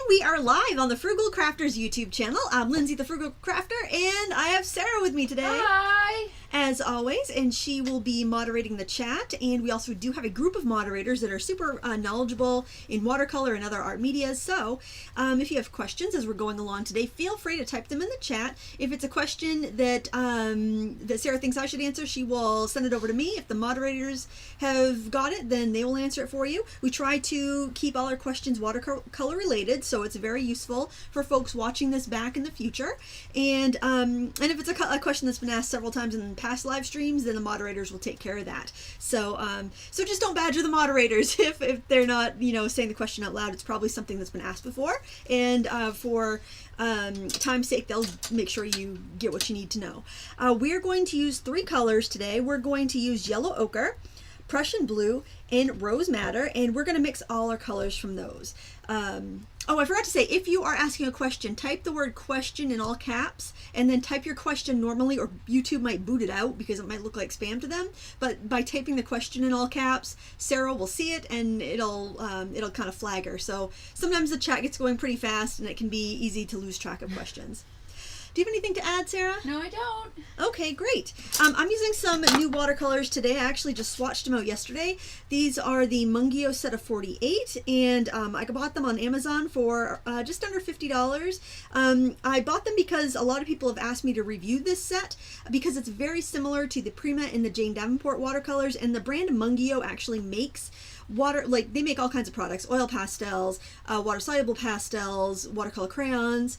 we are live on the Frugal Crafters YouTube channel. I'm Lindsay the Frugal Crafter, and I have Sarah with me today. Hi! As always, and she will be moderating the chat, and we also do have a group of moderators that are super knowledgeable in watercolor and other art media. So if you have questions as we're going along today, feel free to type them in the chat. If it's a question that that Sarah thinks I should answer, she will send it over to me. If the moderators have got it, then they will answer it for you. We try to keep all our questions watercolor related, so it's very useful for folks watching this back in the future. And if it's a question that's been asked several times in past live streams, then the moderators will take care of that. So so just don't badger the moderators if they're not, you know, saying the question out loud. It's probably something that's been asked before, and for time's sake, they'll make sure you get what you need to know. We're going to use 3 colors today. We're going to use yellow ochre, Prussian blue, and rose madder, and we're going to mix all our colors from those. Oh, I forgot to say, if you are asking a question, type the word question in all caps, and then type your question normally, or YouTube might boot it out because it might look like spam to them. But by typing the question in all caps, Sarah will see it, and it'll kind of flag her. So sometimes the chat gets going pretty fast, and it can be easy to lose track of questions. Do you have anything to add, Sarah? No, I don't. Okay, great. I'm using some new watercolors today. I actually just swatched them out yesterday. These are the Mungio set of 48, and I bought them on Amazon for just under $50. I bought them because a lot of people have asked me to review this set because it's very similar to the Prima and the Jane Davenport watercolors, and the brand Mungio actually makes they make all kinds of products: oil pastels, water soluble pastels, watercolor crayons,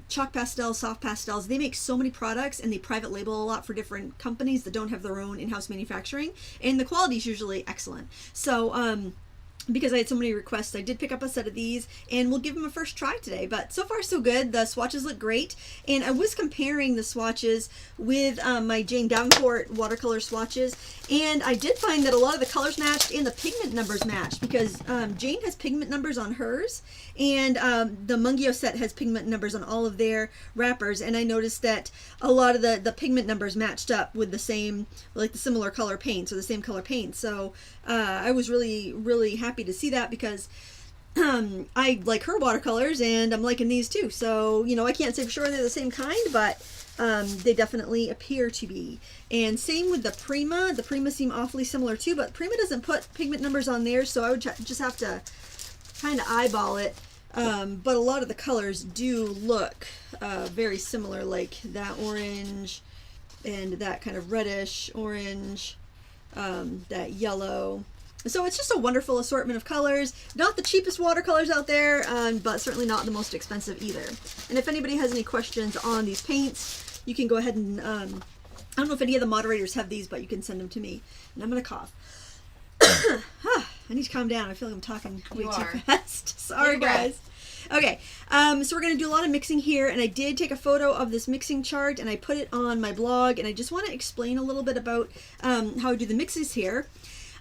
chalk pastels, soft pastels. They make so many products, and they private label a lot for different companies that don't have their own in-house manufacturing, and the quality is usually excellent. So because I had so many requests, I did pick up a set of these, and we'll give them a first try today. But so far so good. The swatches look great, and I was comparing the swatches with my Jane Davenport watercolor swatches, and I did find that a lot of the colors matched and the pigment numbers matched, because Jane has pigment numbers on hers, and the Mungio set has pigment numbers on all of their wrappers, and I noticed that a lot of the pigment numbers matched up with the same, like the similar color paints or the same color paint. So I was really happy to see that, because I like her watercolors, and I'm liking these too. So, you know, I can't say for sure they're the same kind, but they definitely appear to be. And same with the Prima. The Prima seem awfully similar too, but Prima doesn't put pigment numbers on theirs, so I would just have to kind of eyeball it. But a lot of the colors do look very similar, like that orange and that kind of reddish orange, that yellow. So it's just a wonderful assortment of colors. Not the cheapest watercolors out there, but certainly not the most expensive either. And if anybody has any questions on these paints, you can go ahead and, I don't know if any of the moderators have these, but you can send them to me. And I'm going to cough. I need to calm down. I feel like I'm talking way too fast. Sorry, guys. Okay, so we're going to do a lot of mixing here, and I did take a photo of this mixing chart, and I put it on my blog, and I just want to explain a little bit about how I do the mixes here.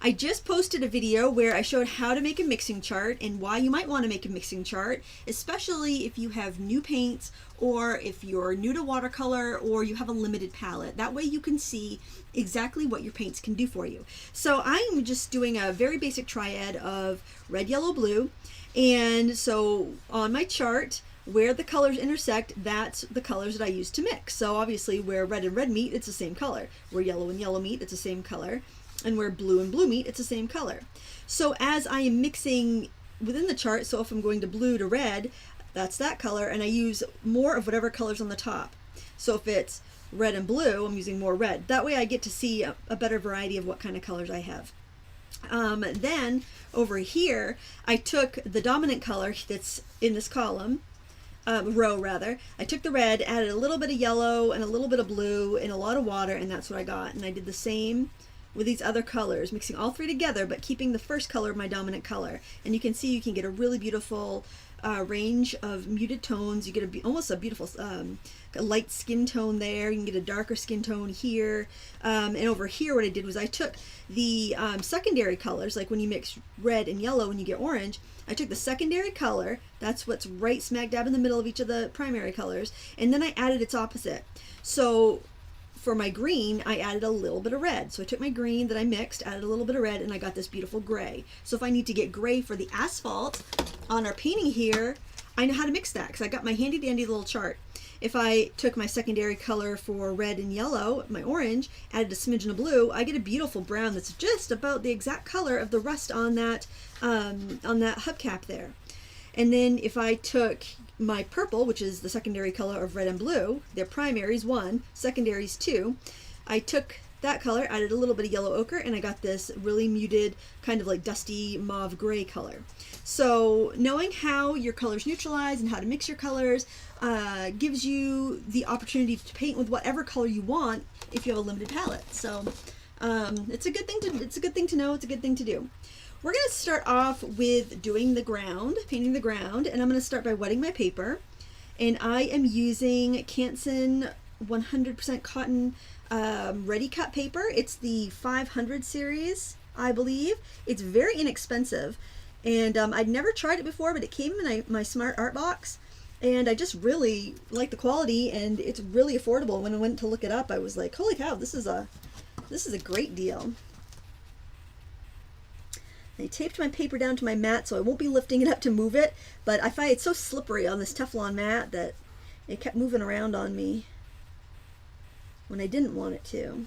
I just posted a video where I showed how to make a mixing chart and why you might want to make a mixing chart, especially if you have new paints, or if you're new to watercolor, or you have a limited palette. That way you can see exactly what your paints can do for you. So I'm just doing a very basic triad of red, yellow, blue. And so on my chart, where the colors intersect, that's the colors that I use to mix. So obviously where red and red meet, it's the same color. Where yellow and yellow meet, it's the same color. And where blue and blue meet, it's the same color. So as I am mixing within the chart, so if I'm going to blue to red, that's that color, and I use more of whatever color's on the top. So if it's red and blue, I'm using more red. That way I get to see a better variety of what kind of colors I have. Then over here, I took the dominant color that's in this column, row rather. I took the red, added a little bit of yellow and a little bit of blue and a lot of water, and that's what I got. And I did the same with these other colors, mixing all 3 together, but keeping the first color of my dominant color. And you can see you can get a really beautiful range of muted tones. You get almost a beautiful a light skin tone there. You can get a darker skin tone here. And over here, what I did was I took the secondary colors, like when you mix red and yellow and you get orange, I took the secondary color, that's what's right smack dab in the middle of each of the primary colors, and then I added its opposite. So for my green, I added a little bit of red. So I took my green that I mixed, added a little bit of red, and I got this beautiful gray. So if I need to get gray for the asphalt, on our painting here, I know how to mix that because I got my handy dandy little chart. If I took my secondary color for red and yellow, my orange, added a smidgen of blue, I get a beautiful brown that's just about the exact color of the rust on that hubcap there. And then if I took my purple, which is the secondary color of red and blue, they're primaries 1, secondaries 2, I took that color, added a little bit of yellow ochre, and I got this really muted, kind of like dusty mauve gray color. So knowing how your colors neutralize and how to mix your colors gives you the opportunity to paint with whatever color you want if you have a limited palette. So it's a good thing to know. It's a good thing to do. We're going to start off with doing the ground, painting the ground, and I'm going to start by wetting my paper. And I am using Canson 100% cotton ready cut paper. It's the 500 series, I believe. It's very inexpensive, and I'd never tried it before, but it came in my Smart Art box, and I just really like the quality, and it's really affordable. When I went to look it up, I was like, holy cow, this is a great deal. I taped my paper down to my mat so I won't be lifting it up to move it, but I find it's so slippery on this Teflon mat that it kept moving around on me when I didn't want it to.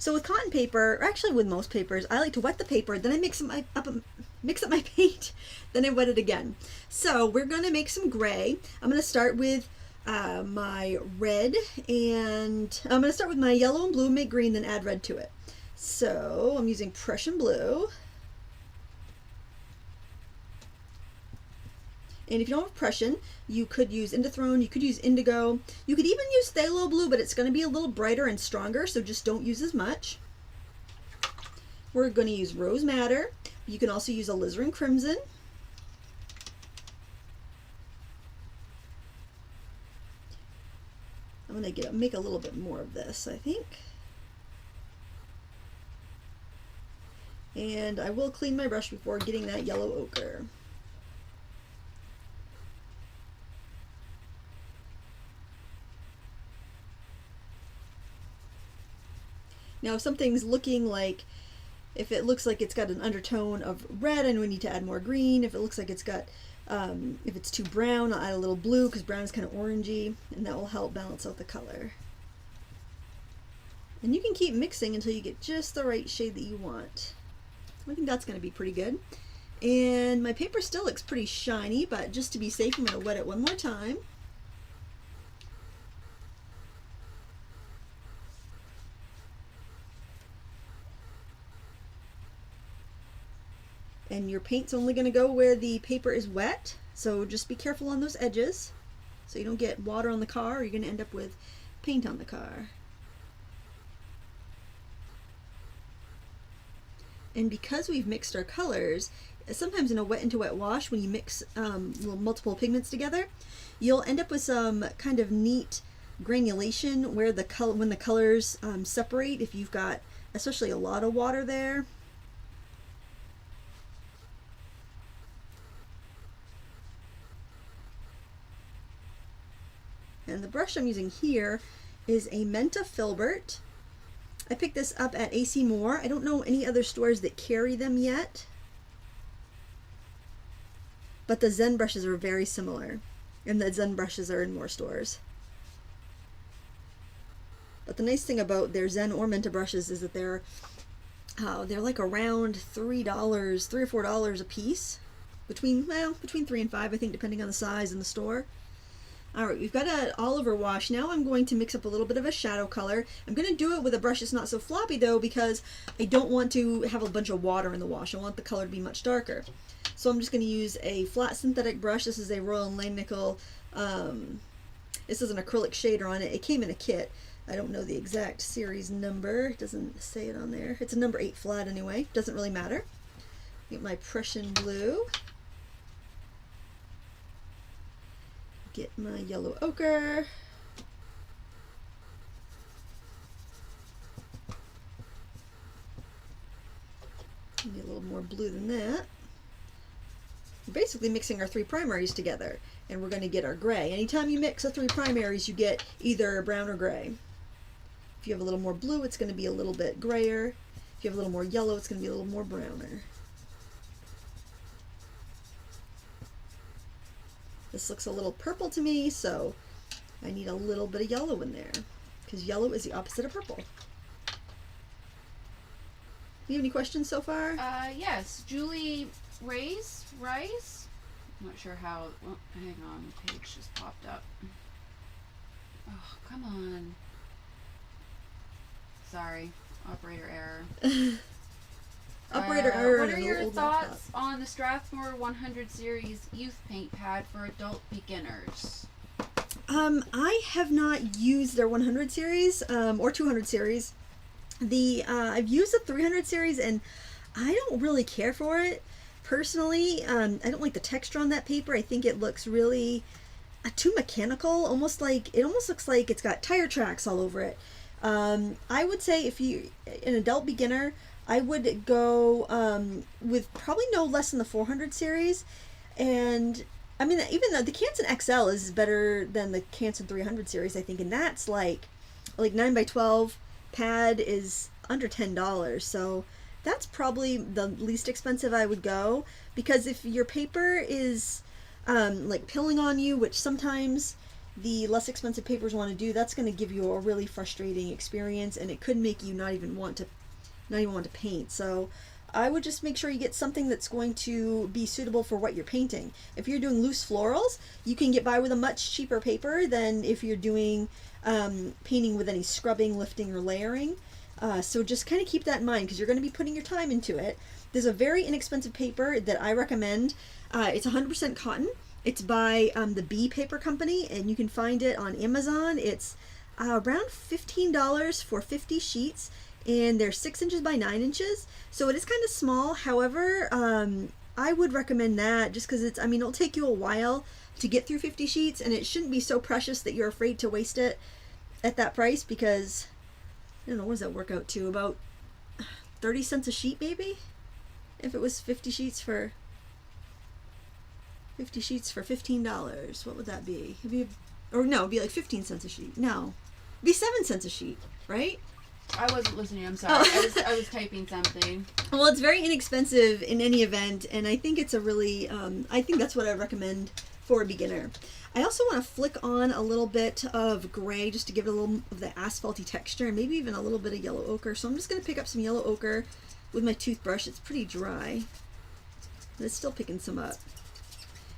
So with cotton paper, or actually with most papers, I like to wet the paper, then I mix up my paint, then I wet it again. So we're going to make some gray. I'm going to start with my red, and I'm going to start with my yellow and blue, make green, then add red to it. So I'm using Prussian blue. And if you don't have Prussian, you could use Indithrone, you could use Indigo, you could even use Phthalo blue, but it's going to be a little brighter and stronger, so just don't use as much. We're going to use Rose Madder. You can also use Alizarin Crimson. I'm going to make a little bit more of this, I think. And I will clean my brush before getting that yellow ochre. Now if something's looking like, if it looks like it's got an undertone of red, and we need to add more green. If it looks like it's got, if it's too brown, I'll add a little blue because brown is kind of orangey, and that will help balance out the color. And you can keep mixing until you get just the right shade that you want. I think that's going to be pretty good. And my paper still looks pretty shiny, but just to be safe, I'm going to wet it one more time. And your paint's only going to go where the paper is wet, so just be careful on those edges so you don't get water on the car, or you're going to end up with paint on the car. And because we've mixed our colors, sometimes in a wet into wet wash, when you mix multiple pigments together, you'll end up with some kind of neat granulation where when the colors separate, if you've got especially a lot of water there. And the brush I'm using here is a Menta Filbert. I picked this up at AC Moore. I don't know any other stores that carry them yet, but the Zen brushes are very similar, and the Zen brushes are in more stores. But the nice thing about their Zen or Menta brushes is that they're like around $3 or $4 a piece, between $3 and $5, I think, depending on the size in the store. Alright, we've got an olive wash. Now I'm going to mix up a little bit of a shadow color. I'm going to do it with a brush that's not so floppy though, because I don't want to have a bunch of water in the wash. I want the color to be much darker. So I'm just going to use a flat synthetic brush. This is a Royal Langnickel. This is an acrylic shader on it. It came in a kit. I don't know the exact series number. It doesn't say it on there. It's a number 8 flat anyway. Doesn't really matter. Get my Prussian blue. Get my yellow ochre. Maybe a little more blue than that. We're basically mixing our 3 primaries together, and we're going to get our gray. Anytime you mix the 3 primaries, you get either brown or gray. If you have a little more blue, it's going to be a little bit grayer. If you have a little more yellow, it's going to be a little more browner. This looks a little purple to me, so I need a little bit of yellow in there, because yellow is the opposite of purple. Do you have any questions so far? Yes. Julie Rise? I'm not sure how. Oh, hang on, the page just popped up. Oh, come on. Sorry, operator error. Operator error. What are your thoughts on the Strathmore 100 series youth paint pad for adult beginners? I have not used their 100 series or 200 series. I've used the 300 series, and I don't really care for it personally. I don't like the texture on that paper. I think it looks really too mechanical, almost looks like it's got tire tracks all over it. I would say if you an adult beginner, I would go with probably no less than the 400 series. And I mean, even though the Canson XL is better than the Canson 300 series, I think, and that's like 9x12 pad is under $10, so that's probably the least expensive I would go, because if your paper is like pilling on you, which sometimes the less expensive papers want to do, that's going to give you a really frustrating experience, and it could make you not even want to paint. So I would just make sure you get something that's going to be suitable for what you're painting. If you're doing loose florals, you can get by with a much cheaper paper than if you're doing painting with any scrubbing, lifting, or layering. So just kind of keep that in mind, because you're going to be putting your time into it. There's a very inexpensive paper that I recommend. It's 100% cotton. It's by the Bee Paper Company, and you can find it on Amazon. It's around $15 for 50 sheets, and they're 6 inches by 9 inches. So it is kind of small. However, I would recommend that just because it'll take you a while to get through 50 sheets, and it shouldn't be so precious that you're afraid to waste it at that price, because I don't know, what does that work out to? About 30 cents a sheet, maybe? If it was 50 sheets for $15, what would that be? It'd be like 15 cents a sheet. No, it'd be 7 cents a sheet, right? I wasn't listening. I'm sorry. Oh. I was typing something. Well, it's very inexpensive in any event, and I think it's a really I think that's what I recommend for a beginner. I also want to flick on a little bit of gray just to give it a little of the asphalty texture, and maybe even a little bit of yellow ochre. So I'm just going to pick up some yellow ochre with my toothbrush. It's pretty dry, but it's still picking some up.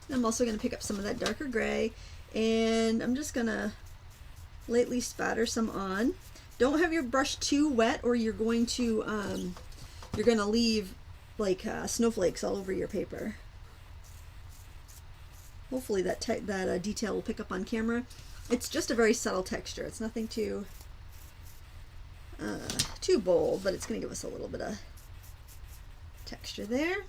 And I'm also going to pick up some of that darker gray, and I'm just going to lightly spatter some on. Don't have your brush too wet, or you're going to leave like snowflakes all over your paper. Hopefully that detail will pick up on camera. It's just a very subtle texture. It's nothing too bold, but it's going to give us a little bit of texture there.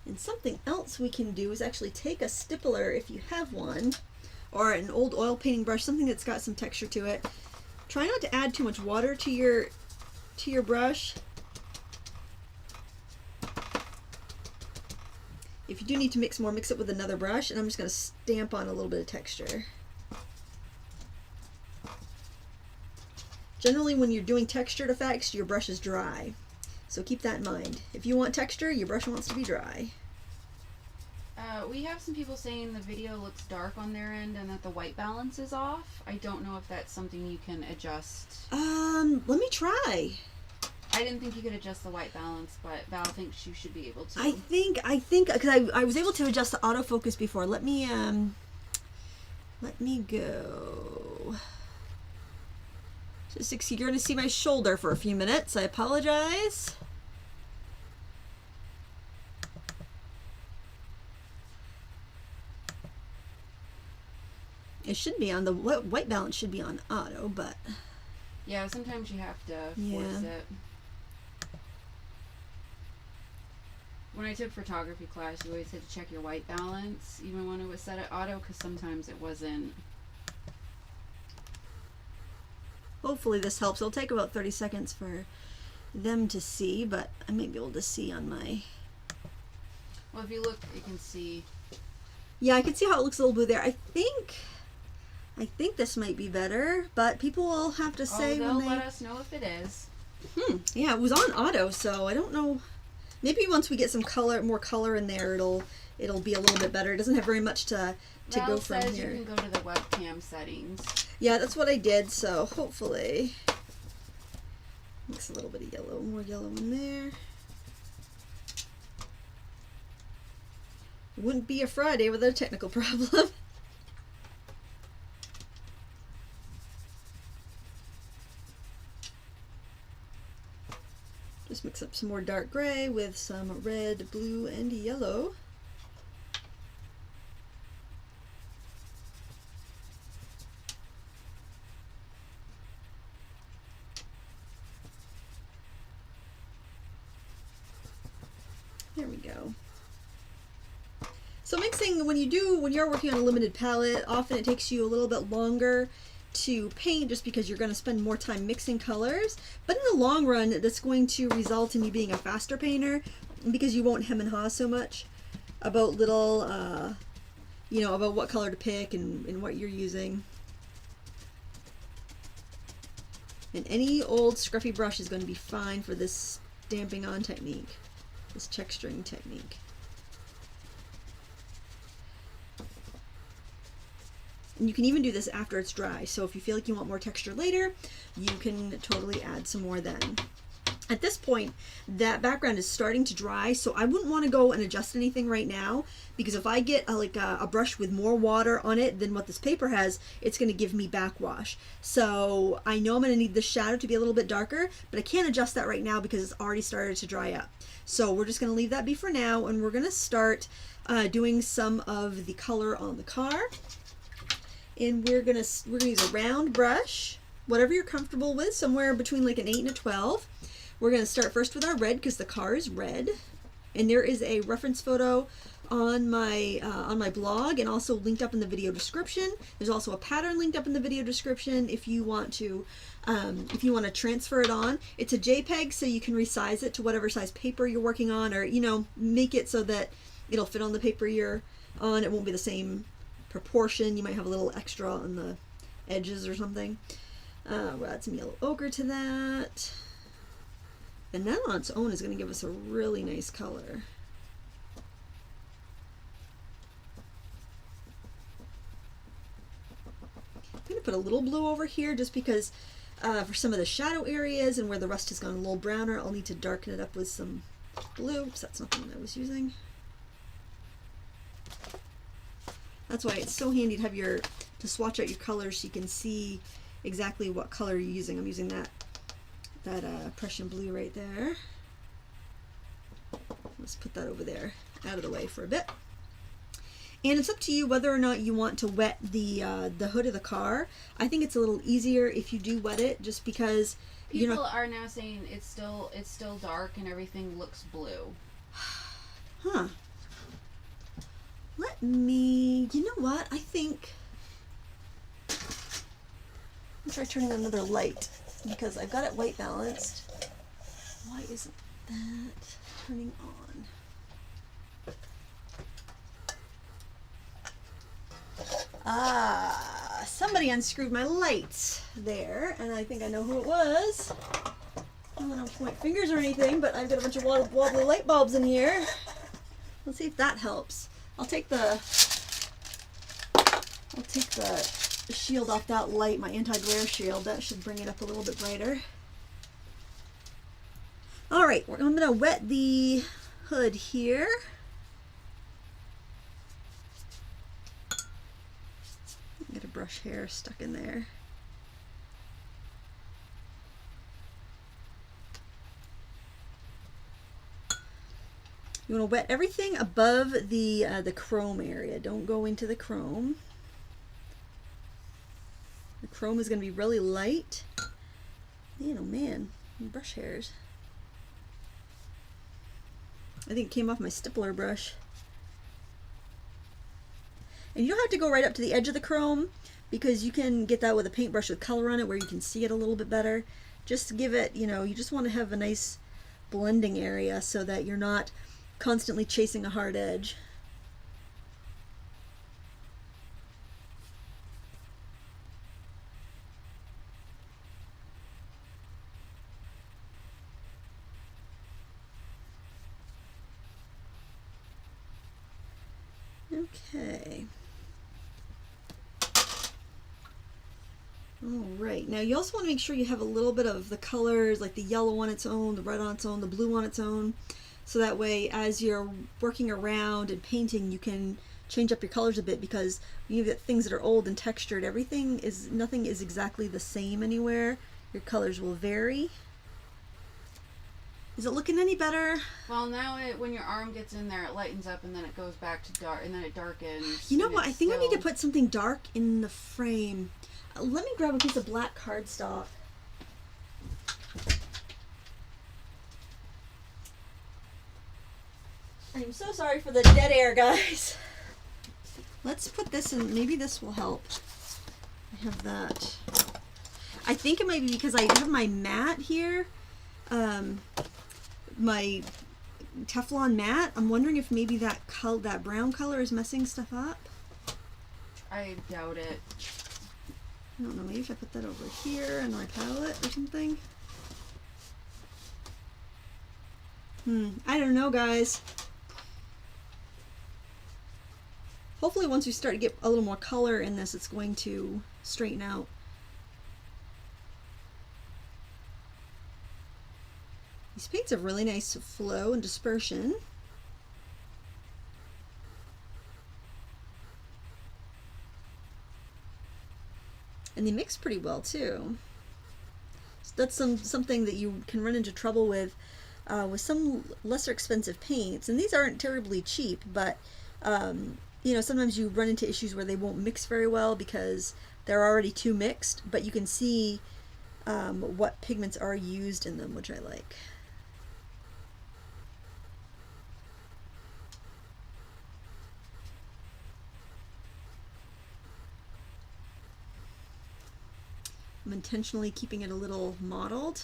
And something else we can do is actually take a stippler, if you have one, or an old oil painting brush, something that's got some texture to it. Try not to add too much water to your brush. If you do need to mix more, mix it with another brush, and I'm just going to stamp on a little bit of texture. Generally, when you're doing textured effects, your brush is dry. So keep that in mind. If you want texture, your brush wants to be dry. We have some people saying the video looks dark on their end and that the white balance is off. I don't know if that's something you can adjust. Let me try. I didn't think you could adjust the white balance, but Val thinks you should be able to. I think, because I was able to adjust the autofocus before. Let me go. You're going to see my shoulder for a few minutes. I apologize. It should be on the white balance should be on auto, but yeah, sometimes you have to force it. When I took photography class, you always had to check your white balance, even when it was set at auto, because sometimes it wasn't. Hopefully this helps. It'll take about 30 seconds for them to see, but I may be able to see on my... Well, if you look, you can see... Yeah, I can see how it looks a little blue there. I think this might be better, but people will have to say they'll let us know if it is. Yeah, it was on auto, so I don't know Maybe once we get some color, more color in there, it'll be a little bit better. It doesn't have very much to go from says here. You can go to the webcam settings. Yeah, that's what I did. So hopefully, mix a little bit of yellow, more yellow in there. It wouldn't be a Friday without a technical problem. Just mix up some more dark gray with some red, blue, and yellow. There we go. So mixing, when you're working on a limited palette, often it takes you a little bit longer to paint just because you're going to spend more time mixing colors. But in the long run, that's going to result in you being a faster painter because you won't hem and haw so much about little, about what color to pick and what you're using. And any old scruffy brush is going to be fine for this stamping on technique, this texturing technique. And you can even do this after it's dry. So if you feel like you want more texture later, you can totally add some more then. At this point, that background is starting to dry, so I wouldn't want to go and adjust anything right now, because if I get a brush with more water on it than what this paper has, it's going to give me backwash. So I know I'm going to need the shadow to be a little bit darker, but I can't adjust that right now because it's already started to dry up. So we're just going to leave that be for now, and we're going to start doing some of the color on the car. And we're gonna use a round brush, whatever you're comfortable with, somewhere between like an 8 and a 12. We're gonna start first with our red because the car is red, and there is a reference photo on my blog and also linked up in the video description. There's also a pattern linked up in the video description if you want to transfer it on. It's a JPEG, so you can resize it to whatever size paper you're working on, or make it so that it'll fit on the paper you're on. It won't be the same proportion. You might have a little extra on the edges or something. We'll add some yellow ochre to that, and that on its own is going to give us a really nice color. I'm going to put a little blue over here just because for some of the shadow areas and where the rust has gone a little browner, I'll need to darken it up with some blue. Oops, that's not the one I was using. That's why it's so handy to have to swatch out your colors so you can see exactly what color you're using. I'm using that Prussian blue right there. Let's put that over there, out of the way for a bit. And it's up to you whether or not you want to wet the hood of the car. I think it's a little easier if you do wet it, just because people are now saying it's still dark and everything looks blue. Huh. Let me, you know what, I think, let's try turning on another light, because I've got it white balanced. Why isn't that turning on? Somebody unscrewed my lights there, and I think I know who it was. I don't want to point fingers or anything, but I've got a bunch of wobbly light bulbs in here. Let's see if that helps. I'll take the shield off that light, my anti-glare shield. That should bring it up a little bit brighter. All right, I'm going to wet the hood here. Get a brush hair stuck in there. You want to wet everything above the chrome area. Don't go into the chrome. The chrome is going to be really light. Man, oh man, brush hairs. I think it came off my stippler brush. And you don't have to go right up to the edge of the chrome, because you can get that with a paintbrush with color on it where you can see it a little bit better. Just give it, you just want to have a nice blending area so that you're not constantly chasing a hard edge. Okay. Alright, now you also want to make sure you have a little bit of the colors, like the yellow on its own, the red on its own, the blue on its own, so that way as you're working around and painting you can change up your colors a bit, because when you get things that are old and textured, nothing is exactly the same anywhere. Your colors will vary. Is it looking any better? Well, now when your arm gets in there, it lightens up and then it goes back to dark, and then it darkens. You know what? I think I need to put something dark in the frame. Let me grab a piece of black cardstock. I'm so sorry for the dead air, guys. Let's put this in. Maybe this will help. I have that. I think it might be because I have my mat here. My Teflon mat. I'm wondering if maybe that brown color is messing stuff up. I doubt it. I don't know, maybe if I put that over here in my palette or something. I don't know, guys. Hopefully once we start to get a little more color in this, it's going to straighten out. These paints have really nice flow and dispersion. And they mix pretty well too. So that's something that you can run into trouble with some lesser expensive paints. And these aren't terribly cheap, but you know, sometimes you run into issues where they won't mix very well because they're already too mixed. But you can see what pigments are used in them, which I like. I'm intentionally keeping it a little mottled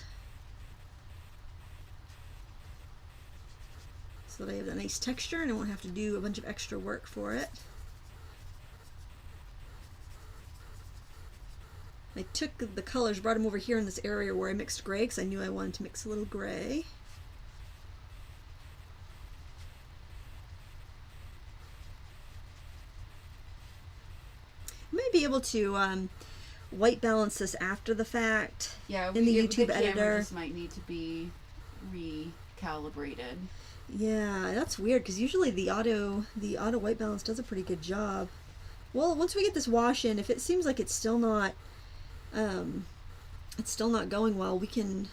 so that I have a nice texture and I won't have to do a bunch of extra work for it. I took the colors, brought them over here in this area where I mixed gray because I knew I wanted to mix a little gray. I might be able to white balance this after the fact. Yeah, in the YouTube editor. This might need to be recalibrated. Yeah, that's weird because usually the auto white balance does a pretty good job. Well, once we get this wash in, if it seems like it's still not going well, we can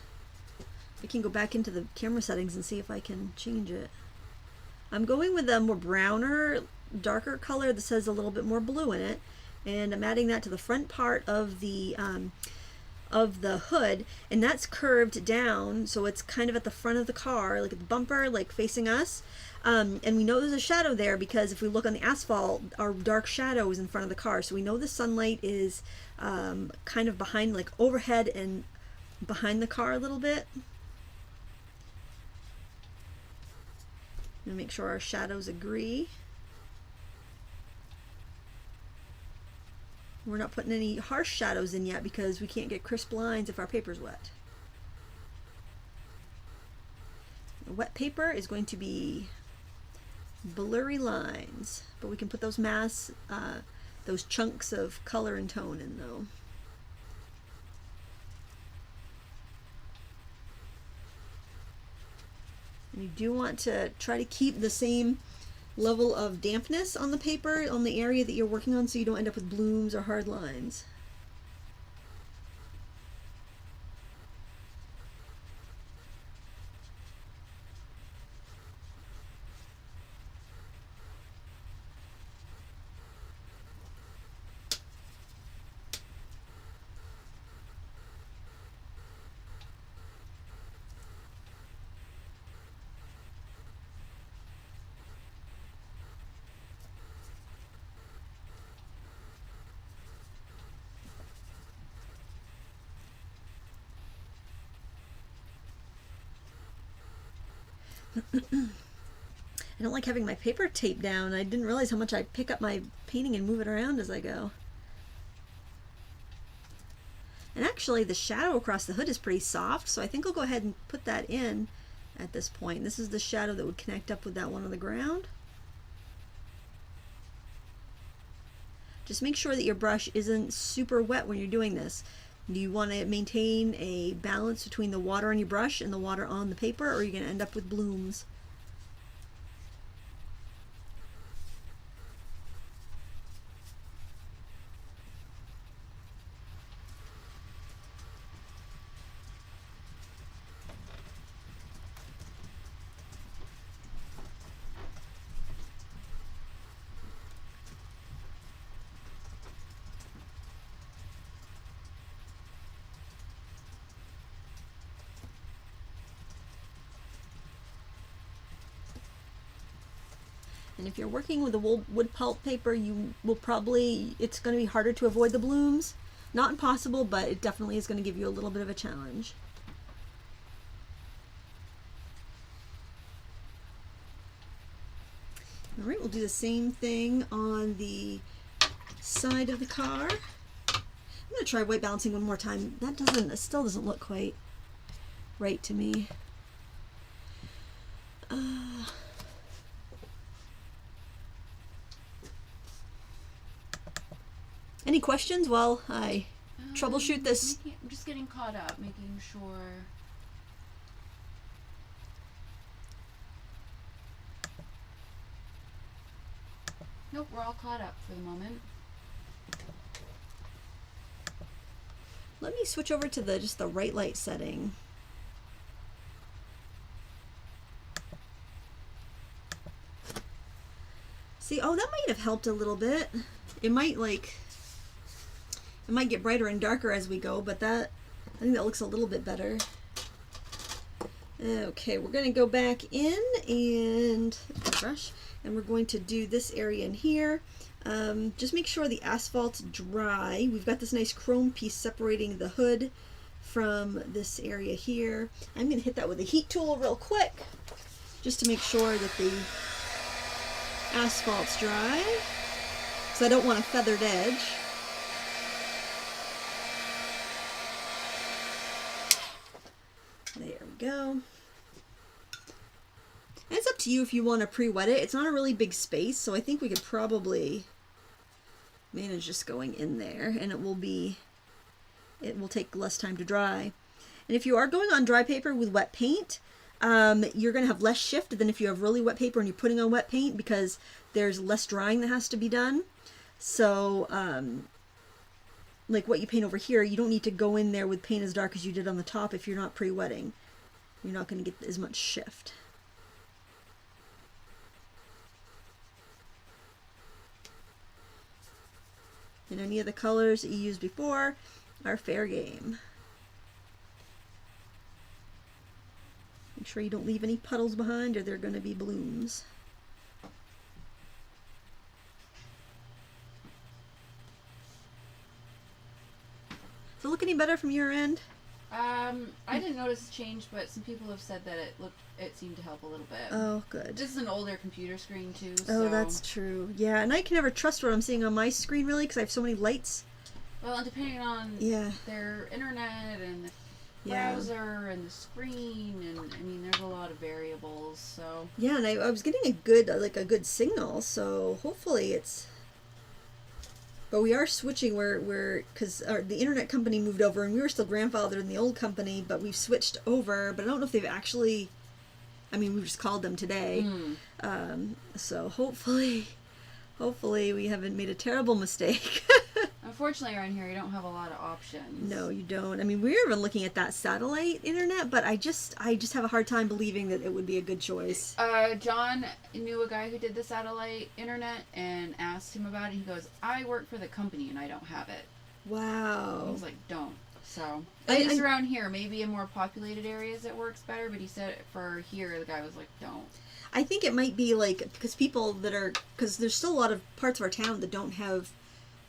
go back into the camera settings and see if I can change it. I'm going with a more browner, darker color that says a little bit more blue in it. And I'm adding that to the front part of the hood, and that's curved down, so it's kind of at the front of the car, like at the bumper, like facing us. And we know there's a shadow there because if we look on the asphalt, our dark shadow is in front of the car, so we know the sunlight is kind of behind, like overhead and behind the car a little bit. And make sure our shadows agree. We're not putting any harsh shadows in yet because we can't get crisp lines if our paper's wet. The wet paper is going to be blurry lines, but we can put those those chunks of color and tone in though. And you do want to try to keep the same level of dampness on the paper, on the area that you're working on, so you don't end up with blooms or hard lines. I don't like having my paper taped down. I didn't realize how much I pick up my painting and move it around as I go. And actually the shadow across the hood is pretty soft, so I think I'll go ahead and put that in at this point. This is the shadow that would connect up with that one on the ground. just make sure that your brush isn't super wet when you're doing this. You want to maintain a balance between the water on your brush and the water on the paper, or you're going to end up with blooms. And if you're working with a wood pulp paper, you will probably, it's going to be harder to avoid the blooms. Not impossible, but it definitely is going to give you a little bit of a challenge. All right, we'll do the same thing on the side of the car. I'm going to try white balancing one more time. It still doesn't look quite right to me. Any questions while I troubleshoot this? I'm just getting caught up, making sure. Nope, we're all caught up for the moment. Let me switch over to just the right light setting. See, oh, that might have helped a little bit. It might get brighter and darker as we go, but I think that looks a little bit better. Okay, we're going to go back in and brush, and we're going to do this area in here. Just make sure the asphalt's dry. We've got this nice chrome piece separating the hood from this area here. I'm going to hit that with a heat tool real quick, just to make sure that the asphalt's dry, because I don't want a feathered edge. There we go. And it's up to you if you want to pre-wet it. It's not a really big space, so I think we could probably manage just going in there, and it will take less time to dry. And if you are going on dry paper with wet paint, you're going to have less shift than if you have really wet paper and you're putting on wet paint, because there's less drying that has to be done. So like what you paint over here, you don't need to go in there with paint as dark as you did on the top if you're not pre-wetting. You're not going to get as much shift. And any of the colors that you used before are fair game. Make sure you don't leave any puddles behind, or they're going to be blooms. Does it look any better from your end? I didn't notice a change, but some people have said that it seemed to help a little bit. Oh, good. This is an older computer screen too. Oh, so. that's true. Yeah, and I can never trust what I'm seeing on my screen, really, because I have so many lights. Well, and depending on their internet and the browser and the screen, and I mean, there's a lot of variables. So yeah, and I was getting a good signal, so hopefully it's. But we are switching because the internet company moved over, and we were still grandfathered in the old company, but we've switched over. But I don't know if they've actually. I mean, we just called them today, so hopefully we haven't made a terrible mistake. Unfortunately, around here, you don't have a lot of options. No, you don't. I mean, we were even looking at that satellite internet, but I just have a hard time believing that it would be a good choice. John knew a guy who did the satellite internet and asked him about it. He goes, "I work for the company and I don't have it." Wow. I was like, "Don't." So at least around here, maybe in more populated areas it works better. But he said for here, the guy was like, "Don't." I think it might be because there's still a lot of parts of our town that don't have.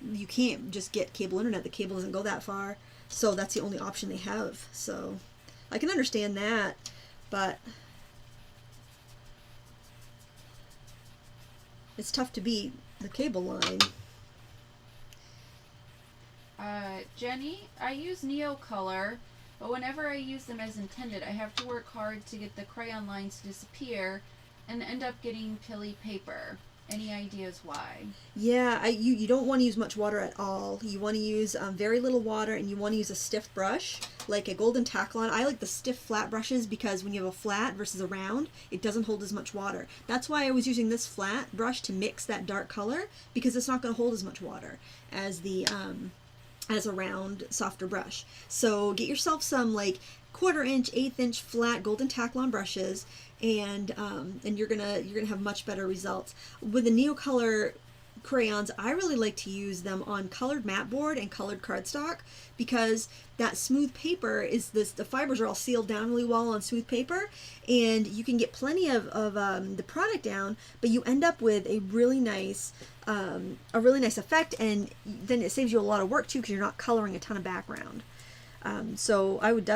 You can't just get cable internet. The cable doesn't go that far, so that's the only option they have. So I can understand that, but it's tough to beat the cable line. Jenny, I use Neocolor, but whenever I use them as intended, I have to work hard to get the crayon lines to disappear and end up getting pilly paper. Any ideas why? Yeah, you don't want to use much water at all. You want to use very little water, and you want to use a stiff brush, like a golden taklon. I like the stiff flat brushes because when you have a flat versus a round, it doesn't hold as much water. That's why I was using this flat brush to mix that dark color, because it's not going to hold as much water as the as a round, softer brush. So get yourself some like 1/4 inch, 1/8 inch flat golden taklon brushes, and you're gonna have much better results with the Neocolor crayons. I really like to use them on colored mat board and colored cardstock, because that smooth paper is the fibers are all sealed down really well on smooth paper, and you can get plenty of the product down, but you end up with a really nice effect, and then it saves you a lot of work too, because you're not coloring a ton of background. So I would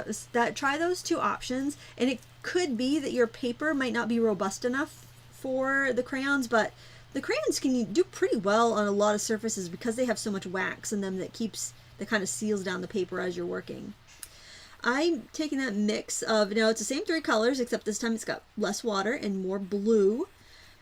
try those two options, and it could be that your paper might not be robust enough for the crayons, but the crayons can do pretty well on a lot of surfaces because they have so much wax in them that kind of seals down the paper as you're working. I'm taking that mix of, it's the same 3 colors, except this time it's got less water and more blue.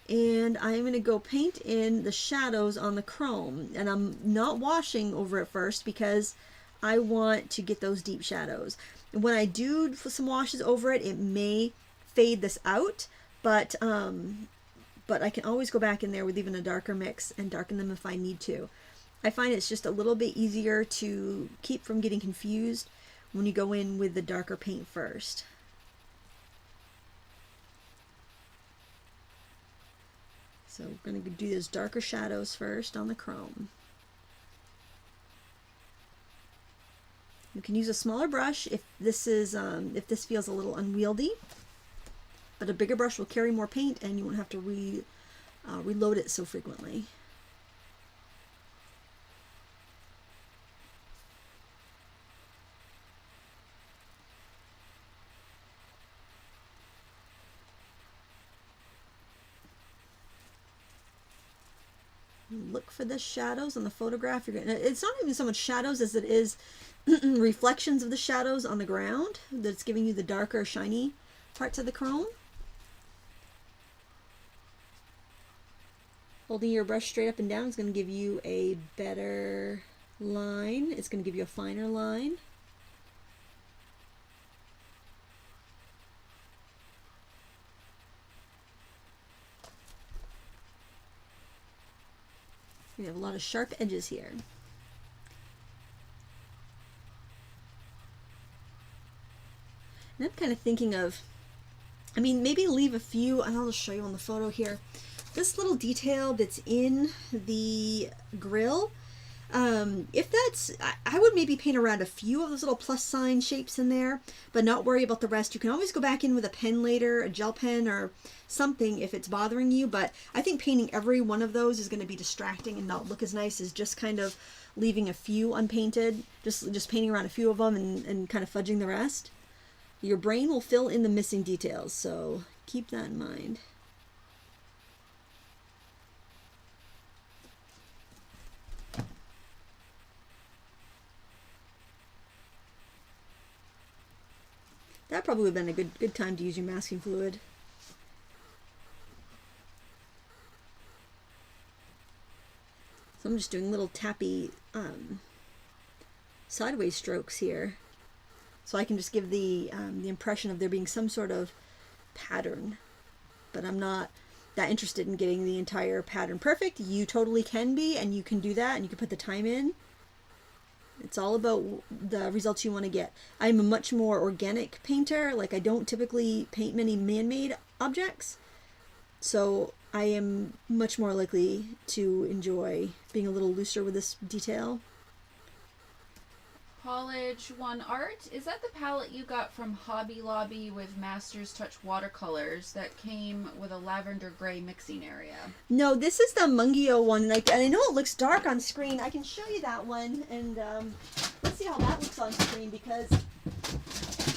And I'm going to go paint in the shadows on the chrome. And I'm not washing over it first because I want to get those deep shadows. And when I do some washes over it, it may fade this out, but I can always go back in there with even a darker mix and darken them if I need to. I find it's just a little bit easier to keep from getting confused when you go in with the darker paint first. So we're going to do those darker shadows first on the chrome. You can use a smaller brush if this feels a little unwieldy, but a bigger brush will carry more paint and you won't have to reload it so frequently. Look for the shadows on the photograph. It's not even so much shadows as it is reflections of the shadows on the ground that's giving you the darker, shiny parts of the chrome. Holding your brush straight up and down is going to give you a better line. It's going to give you a finer line. We have a lot of sharp edges here. And I'm kind of thinking of, maybe leave a few, and I'll just show you on the photo here. This little detail that's in the grill, if that's, I would maybe paint around a few of those little plus sign shapes in there, but not worry about the rest. You can always go back in with a pen later, a gel pen or something if it's bothering you, but I think painting every one of those is going to be distracting and not look as nice as just kind of leaving a few unpainted, just painting around a few of them and kind of fudging the rest. Your brain will fill in the missing details, so keep that in mind. That probably would have been a good time to use your masking fluid. So I'm just doing little tappy sideways strokes here, so I can just give the impression of there being some sort of pattern. But I'm not that interested in getting the entire pattern perfect. You totally can be, and you can do that, and you can put the time in. It's all about the results you want to get. I'm a much more organic painter. Like, I don't typically paint many man-made objects, so I am much more likely to enjoy being a little looser with this detail. College One Art, is that the palette you got from Hobby Lobby with Master's Touch watercolors that came with a lavender gray mixing area? No, this is the Mungio one, and I know it looks dark on screen. I can show you that one, and let's see how that looks on screen, because I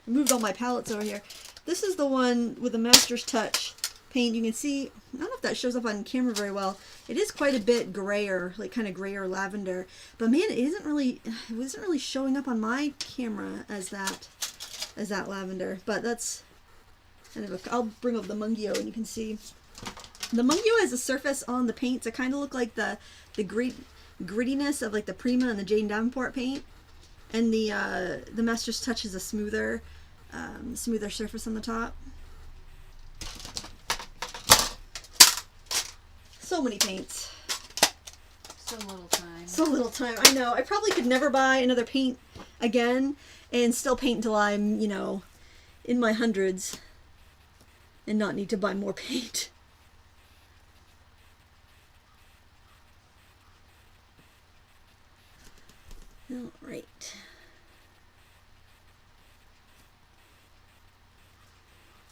moved all my palettes over here. This is the one with the Master's Touch paint. You can see, I don't know if that shows up on camera very well. It is quite a bit grayer, like kind of grayer lavender. But man, it wasn't really showing up on my camera as that lavender. But that's kind of I'll bring up the Mungio and you can see. The Mungio has a surface on the paints that kind of look like the grittiness of like the Prima and the Jane Davenport paint, and the Master's Touch is a smoother surface on the top. So many paints. So little time. So little time. I know. I probably could never buy another paint again and still paint until I'm, you know, in my hundreds and not need to buy more paint. All right.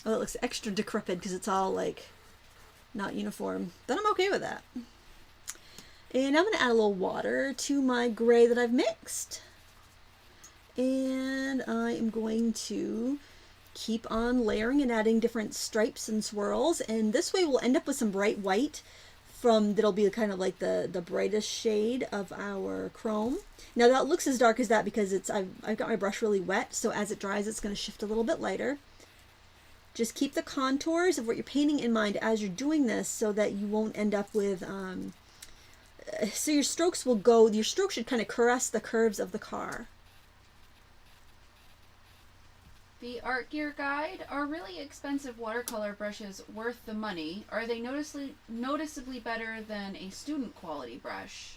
Oh, it looks extra decrepit because it's all like not uniform. Then I'm okay with that. And I'm going to add a little water to my gray that I've mixed. And I am going to keep on layering and adding different stripes and swirls. And this way we'll end up with some bright white that'll be kind of like the brightest shade of our chrome. Now that looks as dark as that because I've got my brush really wet, so as it dries it's going to shift a little bit lighter. Just keep the contours of what you're painting in mind as you're doing this so that you won't end up with so your strokes should kind of caress the curves of the car. The Art Gear Guide, are really expensive watercolor brushes worth the money? Are they noticeably better than a student quality brush?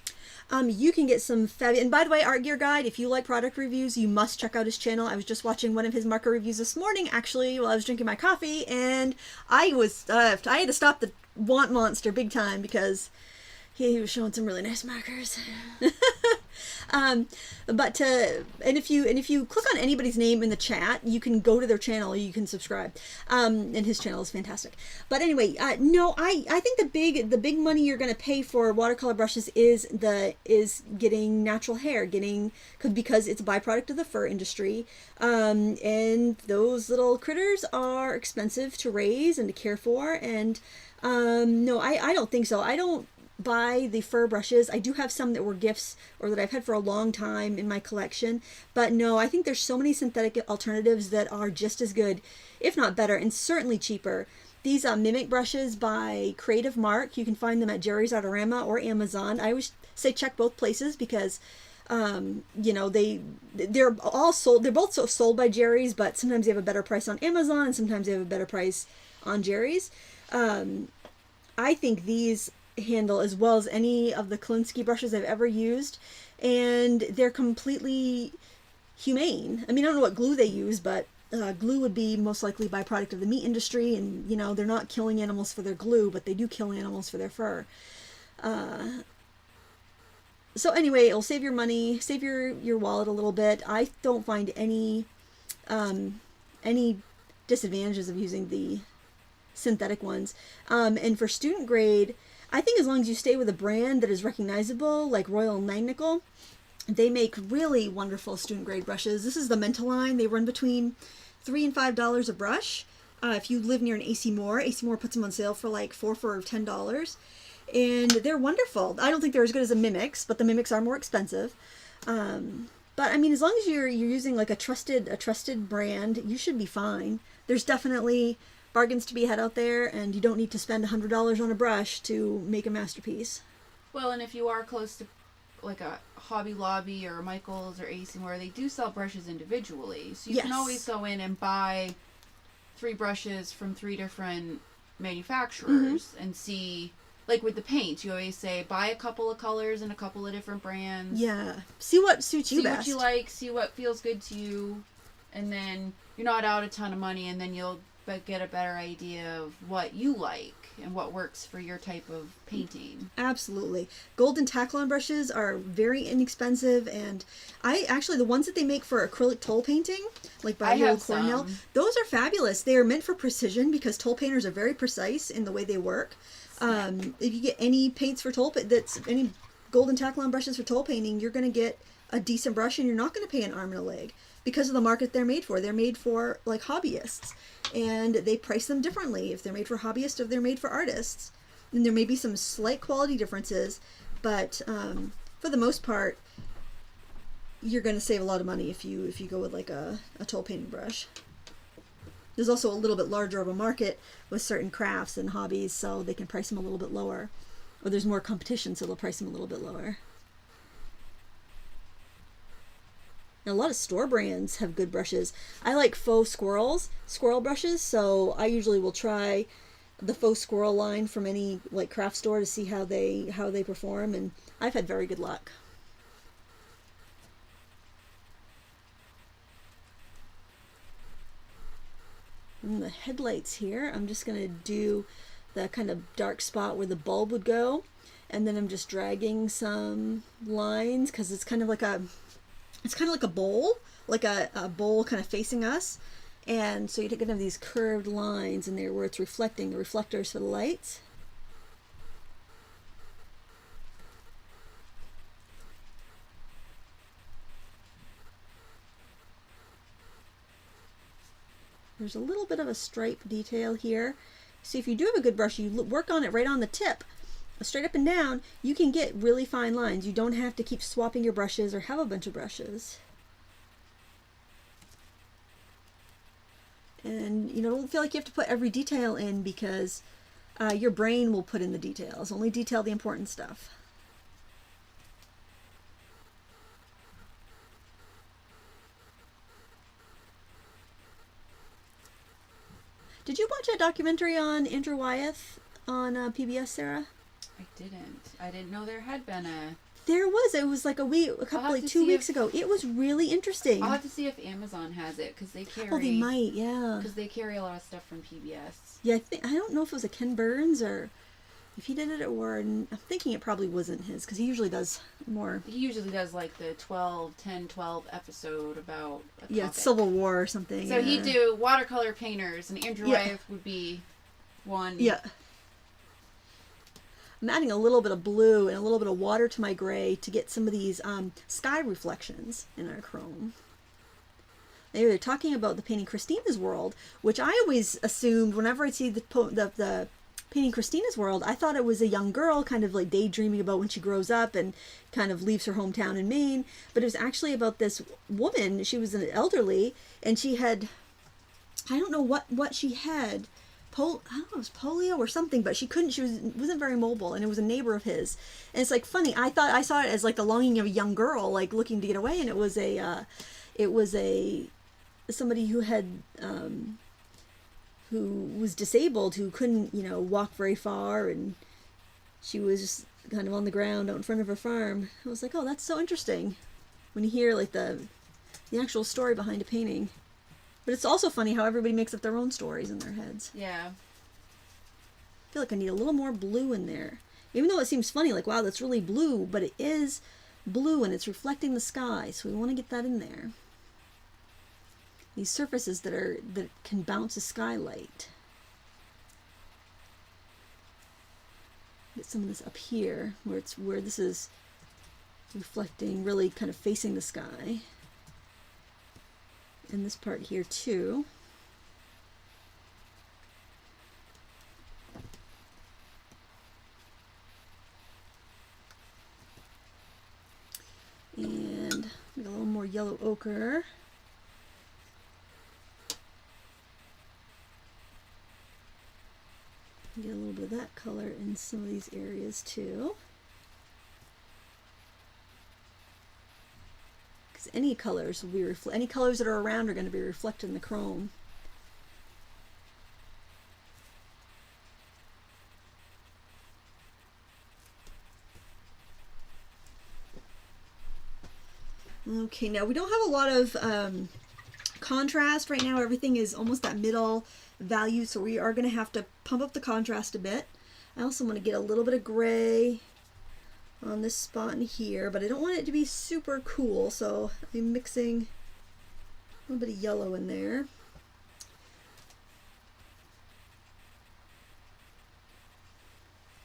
You can get some fabulous, and by the way, Art Gear Guide, if you like product reviews, you must check out his channel. I was just watching one of his marker reviews this morning, actually, while I was drinking my coffee, and I had to stop the want monster big time because he was showing some really nice markers. And if you click on anybody's name in the chat, you can go to their channel, or you can subscribe. And his channel is fantastic. But anyway, no, I think the big money you're going to pay for watercolor brushes is getting natural hair, because it's a byproduct of the fur industry. And those little critters are expensive to raise and to care for. And no, I don't think so. I don't buy the fur brushes. I do have some that were gifts or that I've had for a long time in my collection, but no, I think there's so many synthetic alternatives that are just as good, if not better, and certainly cheaper. These Mimic brushes by Creative Mark, you can find them at Jerry's Artorama or Amazon. I always say check both places because you know, they're both sold by Jerry's, but sometimes they have a better price on Amazon and sometimes they have a better price on Jerry's. I think these handle as well as any of the Kolinsky brushes I've ever used, and they're completely humane. I mean, I don't know what glue they use, but glue would be most likely byproduct of the meat industry, and you know, they're not killing animals for their glue, but they do kill animals for their fur. So anyway, it'll save your money, save your wallet a little bit. I don't find any disadvantages of using the synthetic ones. And for student grade, I think as long as you stay with a brand that is recognizable, like Royal and Langnickel, they make really wonderful student grade brushes. This is the Menta line. They run between $3 and $5 a brush. If you live near an AC Moore puts them on sale for like $4 for $10. And they're wonderful. I don't think they're as good as the Mimics, but the Mimics are more expensive. But I mean, as long as you're using like a trusted brand, you should be fine. There's definitely bargains to be had out there, and you don't need to spend $100 on a brush to make a masterpiece. Well, and if you are close to like a Hobby Lobby or Michael's or AC Moore, they do sell brushes individually. So you can always go in and buy 3 brushes from 3 different manufacturers and see, like with the paints, you always say buy a couple of colors and a couple of different brands. Yeah. See what suits you best. See what you like, see what feels good to you, and then you're not out a ton of money, and then you'll get a better idea of what you like and what works for your type of painting. Absolutely. Golden Taklon brushes are very inexpensive, and the ones that they make for acrylic toll painting, like by Lowell Cornell, those are fabulous. They are meant for precision because toll painters are very precise in the way they work. If you get any paints for any Golden Taklon brushes for toll painting, you're going to get a decent brush, and you're not going to pay an arm and a leg because of the market they're made for. They're made for like hobbyists, and they price them differently if they're made for hobbyists or if they're made for artists. And there may be some slight quality differences, but for the most part, you're going to save a lot of money if you go with like a toll painting brush. there's also a little bit larger of a market with certain crafts and hobbies, so they can price them a little bit lower. Or there's more competition, so they'll price them a little bit lower. Now, a lot of store brands have good brushes. I like faux squirrel brushes, so I usually will try the faux squirrel line from any like craft store to see how they perform, and I've had very good luck. And the headlights here, I'm just going to do the kind of dark spot where the bulb would go, and then I'm just dragging some lines because it's kind of like a bowl, like a bowl kind of facing us, and so you're going to have these curved lines in there where it's reflecting, the reflectors for the lights. There's a little bit of a stripe detail here. See, if you do have a good brush, you work on it right on the tip, straight up and down, you can get really fine lines. You don't have to keep swapping your brushes or have a bunch of brushes. And you don't feel like you have to put every detail in, because your brain will put in the details. Only detail the important stuff. Did you watch a documentary on Andrew Wyeth on PBS, Sarah? I didn't. I didn't know there had been a... There was. It was like a week, like 2 weeks ago. It was really interesting. I'll have to see if Amazon has it, because they carry... Oh, they might, yeah. Because they carry a lot of stuff from PBS. Yeah, I don't know if it was a Ken Burns or if he did it, or I'm thinking it probably wasn't his, because he usually does more. He usually does like the 12 episode about a yeah, topic. Civil War or something. So he'd do watercolor painters, and Andrew Wyeth would be one. Yeah. I'm adding a little bit of blue and a little bit of water to my gray to get some of these sky reflections in our chrome. They were talking about the painting Christina's World, which I always assumed whenever I see the painting Christina's World, I thought it was a young girl kind of like daydreaming about when she grows up and kind of leaves her hometown in Maine. But it was actually about this woman. She was an elderly, and she had, I don't know what she had. I don't know, it was polio or something, but she wasn't very mobile, and it was a neighbor of his. And it's like funny, I thought I saw it as like the longing of a young girl, like looking to get away, and it was somebody who had who was disabled, who couldn't walk very far, and she was just kind of on the ground out in front of her farm. I was like, oh, that's so interesting when you hear like the actual story behind a painting. But it's also funny how everybody makes up their own stories in their heads. Yeah. I feel like I need a little more blue in there. Even though it seems funny, like, wow, that's really blue, but it is blue and it's reflecting the sky, so we want to get that in there. These surfaces that can bounce a skylight. Get some of this up here, where this is reflecting, really kind of facing the sky. And this part here too. And get a little more yellow ochre. Get a little bit of that color in some of these areas too. Because any colors will be any colors that are around are going to be reflected in the chrome. Okay, now we don't have a lot of contrast right now. Everything is almost that middle value, so we are going to have to pump up the contrast a bit. I also want to get a little bit of gray on this spot in here, but I don't want it to be super cool, so I'm mixing a little bit of yellow in there.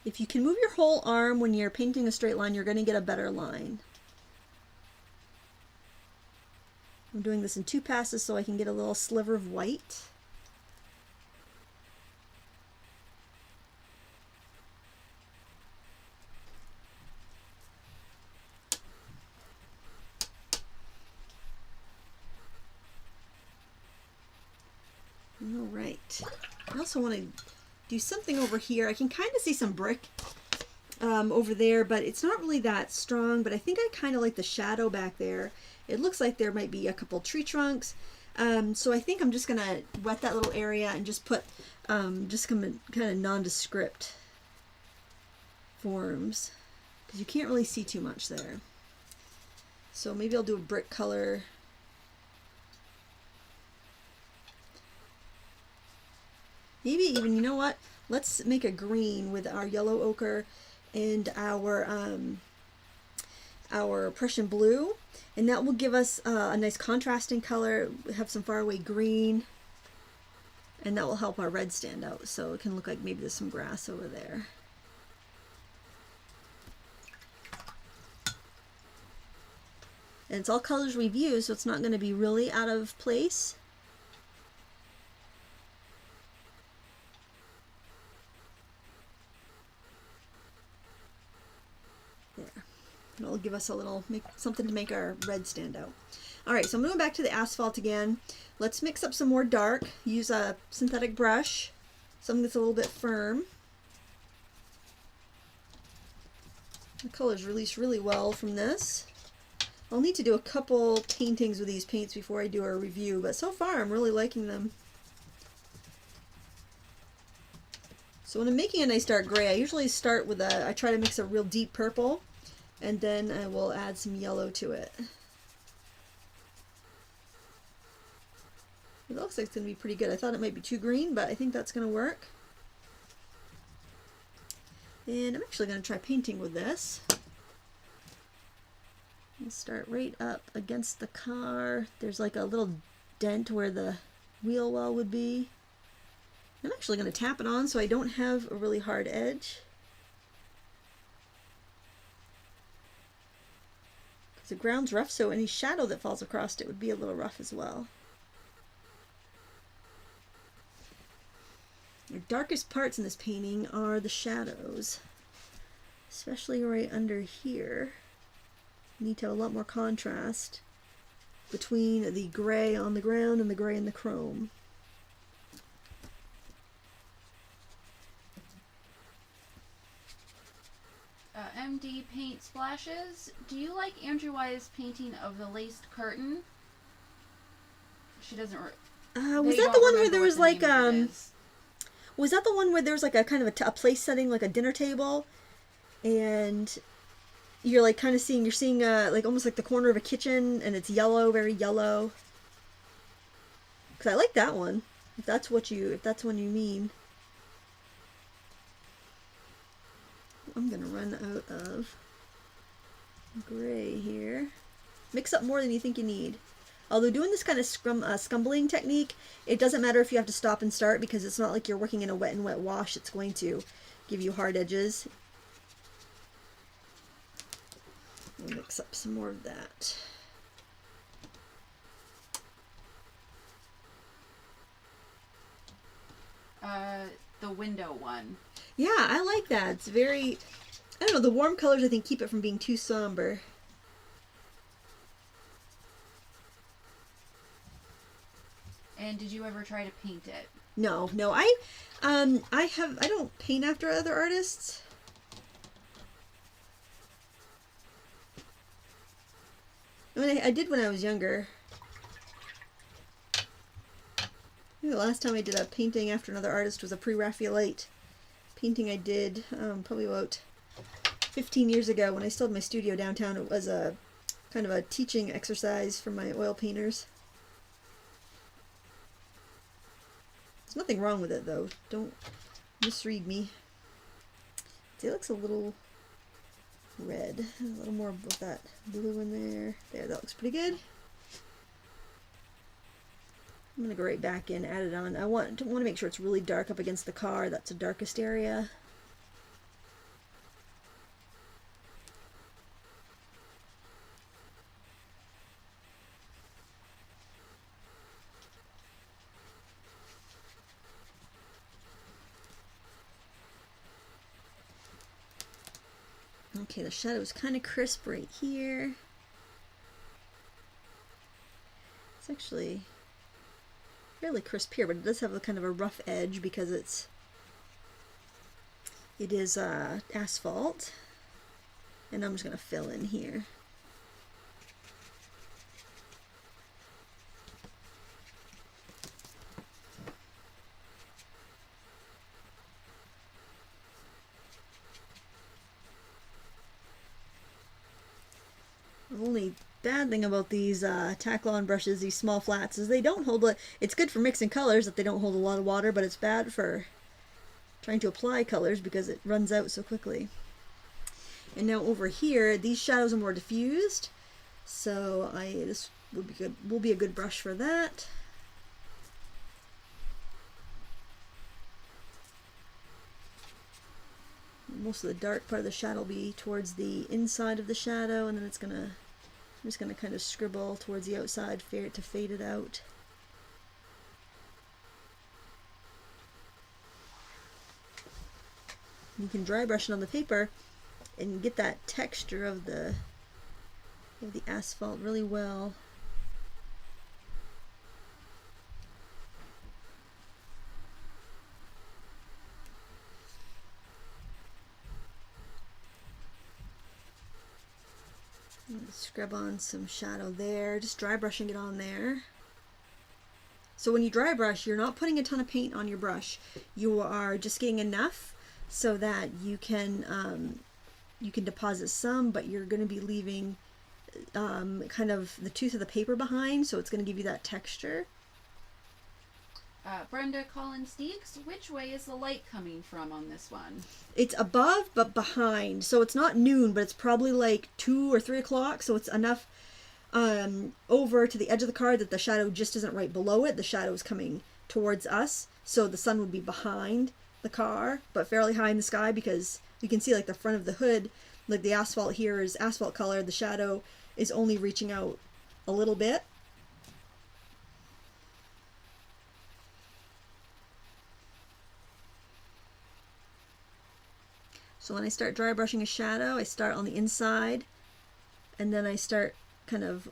If you can move your whole arm when you're painting a straight line, you're going to get a better line. I'm doing this in 2 passes so I can get a little sliver of white. perfect. I also want to do something over here. I can kind of see some brick over there, but it's not really that strong, but I think I kind of like the shadow back there. It looks like there might be a couple tree trunks. So I think I'm just going to wet that little area and just put just kind of nondescript forms, because you can't really see too much there. So maybe I'll do a brick color. Maybe even, you know what? Let's make a green with our yellow ochre and our Prussian blue, and that will give us a nice contrasting color. We have some faraway green, and that will help our red stand out. So it can look like maybe there's some grass over there. And it's all colors we've used, so it's not going to be really out of place. There. And it'll give us a little, something to make our red stand out. Alright, so I'm going back to the asphalt again. Let's mix up some more dark. Use a synthetic brush, something that's a little bit firm. The colors release really well from this. I'll need to do a couple paintings with these paints before I do a review, but so far I'm really liking them. So when I'm making a nice dark gray, I usually start with I try to mix a real deep purple, and then I will add some yellow to it. It looks like it's going to be pretty good. I thought it might be too green, but I think that's going to work. And I'm actually going to try painting with this. I'll start right up against the car. There's like a little dent where the wheel well would be. I'm actually going to tap it on so I don't have a really hard edge. Because the ground's rough, so any shadow that falls across it would be a little rough as well. The darkest parts in this painting are the shadows, especially right under here. You need to have a lot more contrast between the gray on the ground and the gray in the chrome. MD Paint Splashes. Do you like Andrew Wise' painting of the laced curtain? She doesn't. Was that the one where there was like was that the one where there was like a kind of a place setting, like a dinner table, and you're like kind of seeing, like almost like the corner of a kitchen, and it's yellow, very yellow. Because I like that one. If that's one you mean. I'm gonna run out of gray here. Mix up more than you think you need. Although doing this kind of scumbling technique, it doesn't matter if you have to stop and start, because it's not like you're working in a wet and wet wash. It's going to give you hard edges. We'll mix up some more of that. The window one. Yeah, I like that. It's very, I don't know, the warm colors I think keep it from being too somber. And did you ever try to paint it? No, I don't paint after other artists. I mean, I did when I was younger. I think the last time I did a painting after another artist was a pre-Raphaelite painting I did probably about 15 years ago when I still had my studio downtown. It was a kind of a teaching exercise for my oil painters. There's nothing wrong with it though. Don't misread me. See, it looks a little red. A little more of that blue in there. There, that looks pretty good. I'm going to go right back in, add it on. I want to make sure it's really dark up against the car. That's the darkest area. Okay, the shadow is kind of crisp right here. It's actually fairly crisp here, but it does have a kind of a rough edge because it is asphalt. And I'm just going to fill in here. The only bad thing about these Taklon brushes, these small flats, is they don't hold it's good for mixing colors that they don't hold a lot of water, but it's bad for trying to apply colors because it runs out so quickly. And now over here, these shadows are more diffused, so this will be a good brush for that. Most of the dark part of the shadow will be towards the inside of the shadow, and then I'm just gonna kind of scribble towards the outside to fade it out. You can dry brush it on the paper and get that texture of the asphalt really well. Scrub on some shadow there, just dry brushing it on there. So when you dry brush, you're not putting a ton of paint on your brush. You are just getting enough so that you can deposit some, but you're going to be leaving kind of the tooth of the paper behind, so it's going to give you that texture. Brenda Collins Steeks, which way is the light coming from on this one? It's above but behind, so it's not noon, but it's probably like 2 or 3 o'clock, so it's enough over to the edge of the card that the shadow just isn't right below it. The shadow is coming towards us, so the sun would be behind the car, but fairly high in the sky, because you can see like the front of the hood, like the asphalt here is asphalt color, the shadow is only reaching out a little bit. So when I start dry brushing a shadow, I start on the inside, and then I start kind of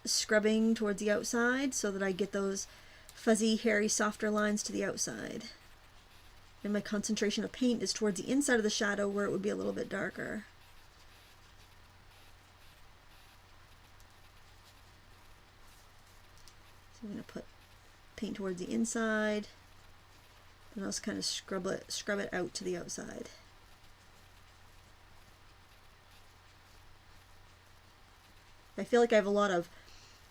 scrubbing towards the outside so that I get those fuzzy, hairy, softer lines to the outside. And my concentration of paint is towards the inside of the shadow where it would be a little bit darker. So I'm going to put paint towards the inside, and I'll just kind of scrub it out to the outside. If I feel like I have a lot of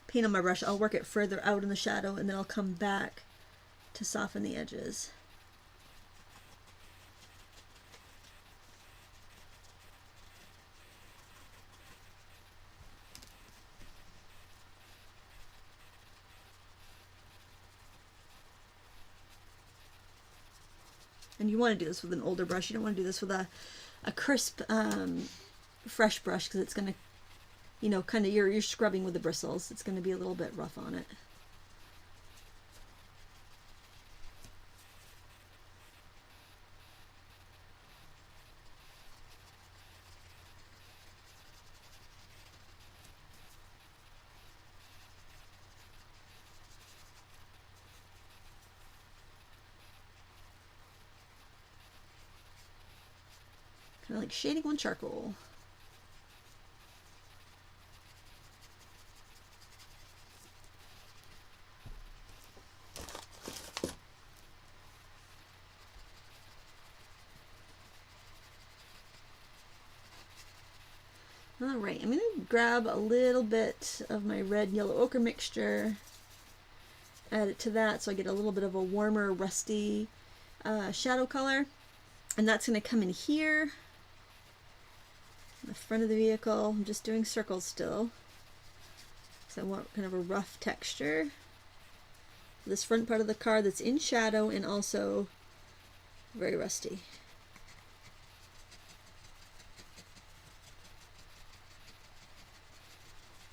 paint on my brush, I'll work it further out in the shadow, and then I'll come back to soften the edges. And you want to do this with an older brush. You don't want to do this with a crisp, fresh brush, because it's going to, you know, kind of, you're scrubbing with the bristles. It's going to be a little bit rough on it. Kind of like shading on charcoal. Alright, I'm going to grab a little bit of my red and yellow ochre mixture, add it to that so I get a little bit of a warmer, rusty shadow color. And that's going to come in here, in the front of the vehicle. I'm just doing circles still, because I want kind of a rough texture. This front part of the car that's in shadow and also very rusty.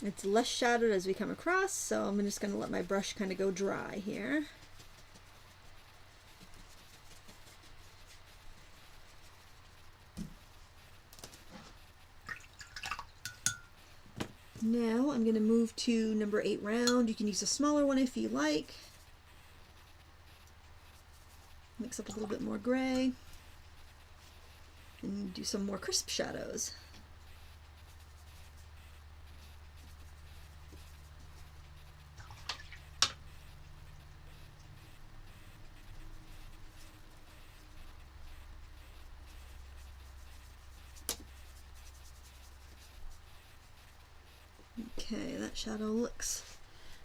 It's less shadowed as we come across, so I'm just going to let my brush kind of go dry here. Now I'm going to move to number 8 round. You can use a smaller one if you like. up a little bit more gray. And do some more crisp shadows. Okay, that shadow looks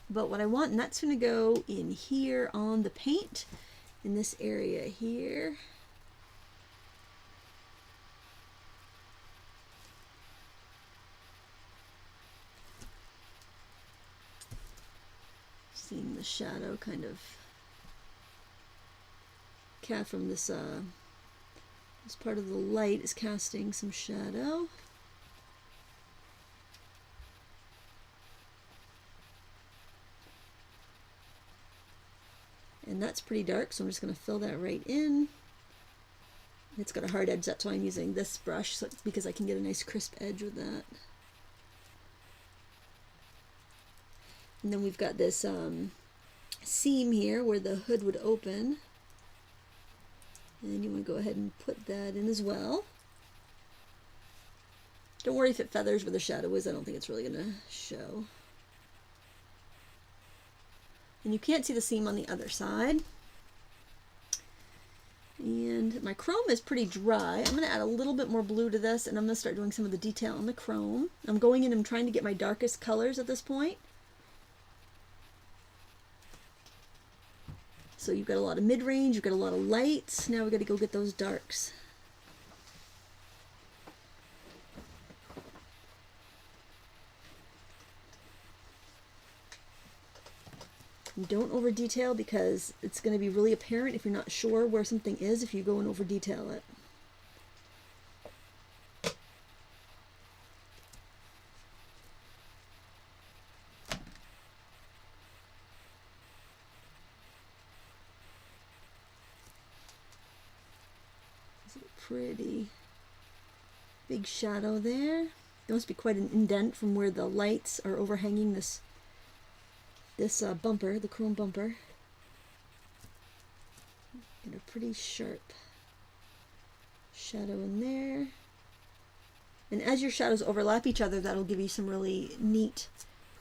about what I want, and that's going to go in here on the paint, in this area here. Seeing the shadow kind of from this part of the light is casting some shadow. And that's pretty dark, so I'm just going to fill that right in. It's got a hard edge, that's why I'm using this brush, because I can get a nice crisp edge with that. And then we've got this seam here where the hood would open. And you want to go ahead and put that in as well. Don't worry if it feathers where the shadow is, I don't think it's really going to show. And you can't see the seam on the other side. And my chrome is pretty dry. I'm going to add a little bit more blue to this, and I'm going to start doing some of the detail on the chrome. I'm going in and I'm trying to get my darkest colors at this point. So you've got a lot of mid-range, you've got a lot of lights. Now we've got to go get those darks. Don't over detail, because it's going to be really apparent if you're not sure where something is if you go and over detail it. It's a pretty big shadow there. There must be quite an indent from where the lights are overhanging this bumper, the chrome bumper. And a pretty sharp shadow in there. And as your shadows overlap each other, that'll give you some really neat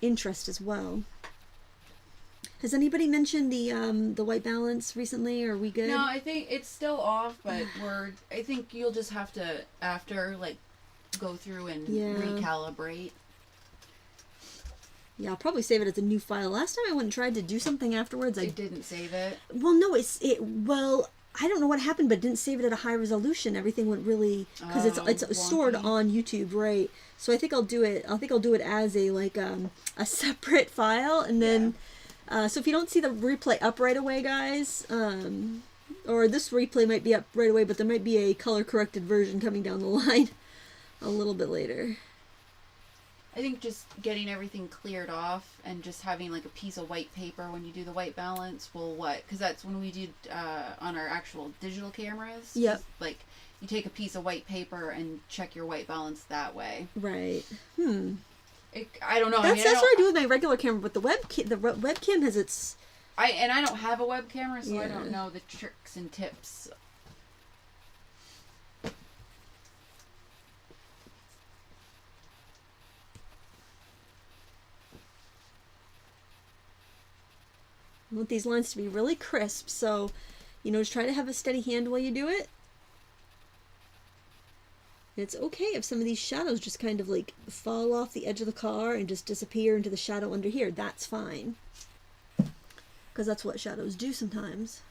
interest as well. Has anybody mentioned the white balance recently? Are we good? No, I think it's still off, but I think you'll just have to, after, like, go through and recalibrate. Yeah, I'll probably save it as a new file. Last time I went and tried to do something afterwards, I didn't save it. Well, no, well, I don't know what happened, but it didn't save it at a high resolution. Everything went really, because it's stored on YouTube, right? So I think I'll do it. As a separate file, and then so if you don't see the replay up right away, guys, or this replay might be up right away, but there might be a color corrected version coming down the line a little bit later. I think just getting everything cleared off and just having like a piece of white paper when you do the white balance will because that's when we did on our actual digital cameras. Yep. Like you take a piece of white paper and check your white balance that way. Right. I don't know. That's what I do with my regular camera, but the webcam has its. I don't have a web camera, so I don't know the tricks and tips. I want these lines to be really crisp, so, just try to have a steady hand while you do it. And it's okay if some of these shadows just kind of like fall off the edge of the car and just disappear into the shadow under here. That's fine. Because that's what shadows do sometimes.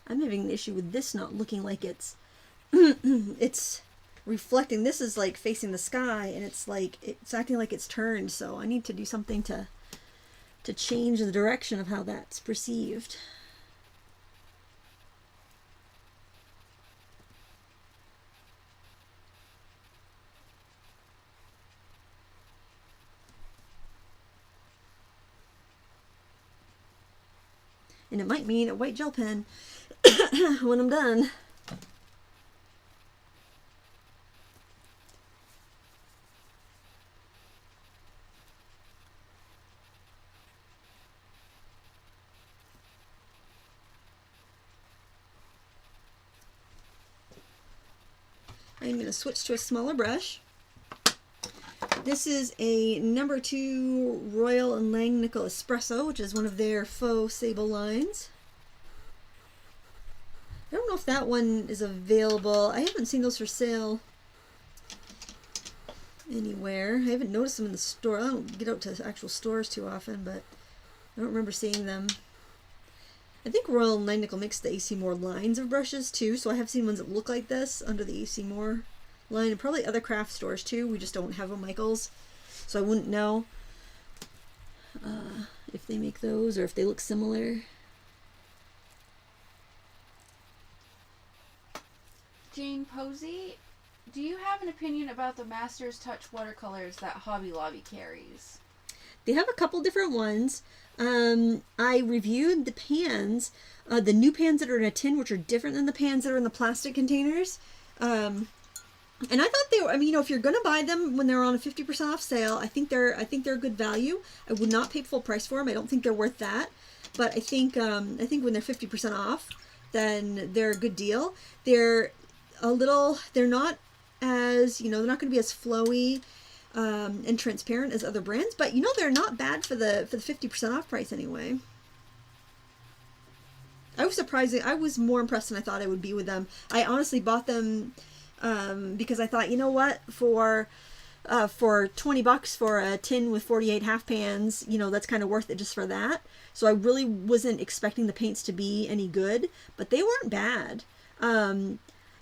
I'm having an issue with this not looking like it's it's reflecting. This is like facing the sky, and it's acting like it's turned, so I need to do something to change the direction of how that's perceived. And it might mean a white gel pen when I'm done. I'm going to switch to a smaller brush. This is a number 2 Royal and Langnickel Espresso, which is one of their faux sable lines. I don't know if that one is available. I haven't seen those for sale anywhere. I haven't noticed them in the store. I don't get out to actual stores too often, but I don't remember seeing them. I think Royal and Langnickel makes the AC Moore lines of brushes too, so I have seen ones that look like this under the AC Moore line, and probably other craft stores too. We just don't have them Michaels, so I wouldn't know if they make those or if they look similar. Jane Posey, do you have an opinion about the Master's Touch watercolors that Hobby Lobby carries? They have a couple different ones. I reviewed the pans, the new pans that are in a tin, which are different than the pans that are in the plastic containers. And I thought they were, I mean, you know, if you're going to buy them when they're on a 50% off sale, I think they're a good value. I would not pay full price for them. I don't think they're worth that. But I think when they're 50% off, then they're a good deal. They're not as, you know, they're not going to be as flowy and transparent as other brands, but you know, they're not bad for the 50% off price anyway. I was surprised. I was more impressed than I thought I would be with them. I honestly bought them because I thought, you know what, for $20 for a tin with 48 half pans, you know, that's kind of worth it just for that. So I really wasn't expecting the paints to be any good, but they weren't bad.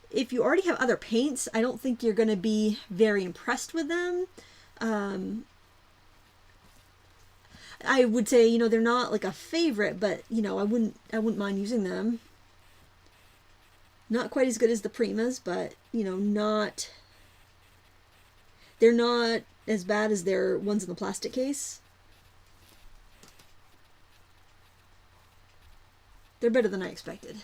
If you already have other paints, I don't think you're going to be very impressed with them. I would say, you know, they're not like a favorite, but you know, I wouldn't mind using them. Not quite as good as the Primas, but you know, they're not as bad as their ones in the plastic case. They're better than I expected.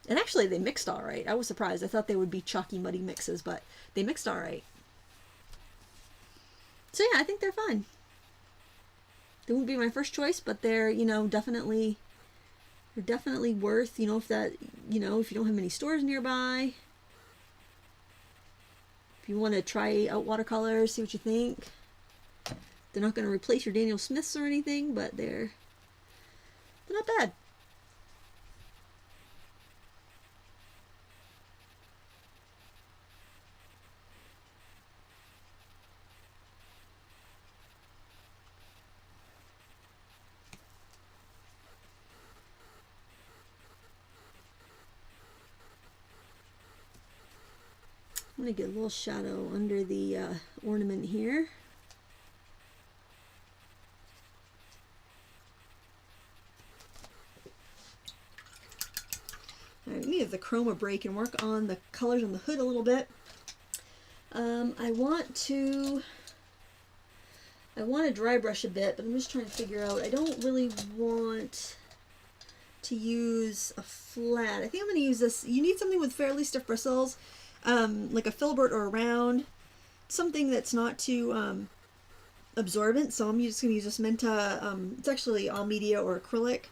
And actually, they mixed all right. I was surprised. I thought they would be chalky, muddy mixes, but they mixed all right. So yeah, I think they're fine. They wouldn't be my first choice, but they're, you know, definitely worth, you know, if you don't have many stores nearby. If you want to try out watercolors, see what you think. They're not going to replace your Daniel Smiths or anything, but they're not bad. I'm going to get a little shadow under the ornament here. Alright, we need to have the chroma break and work on the colors on the hood a little bit. I want to dry brush a bit, but I'm just trying to figure out, I don't really want to use a flat. I think I'm going to use this. You need something with fairly stiff bristles. Like a filbert or a round, something that's not too absorbent. So I'm just going to use this Menta. It's actually all media or acrylic.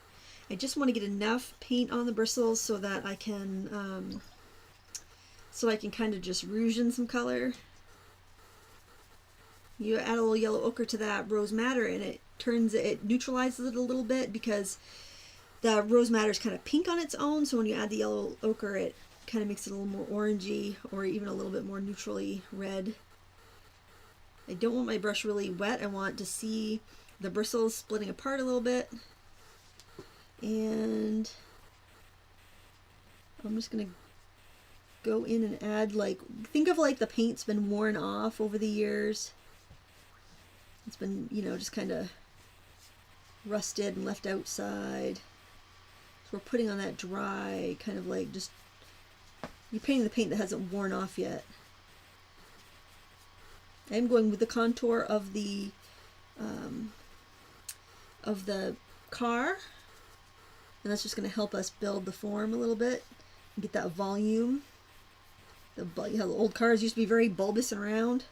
I just want to get enough paint on the bristles so that I can kind of just rouge in some color. You add a little yellow ochre to that rose madder, and it neutralizes it a little bit because the rose madder is kind of pink on its own. So when you add the yellow ochre, it kind of makes it a little more orangey or even a little bit more neutrally red. I don't want my brush really wet. I want to see the bristles splitting apart a little bit. And I'm just going to go in and add, like, think of like the paint's been worn off over the years. It's been, you know, just kind of rusted and left outside. So we're putting on that dry, kind of like just, you're painting the paint that hasn't worn off yet. I'm going with the contour of the car, and that's just going to help us build the form a little bit and get that volume. The old cars used to be very bulbous and round.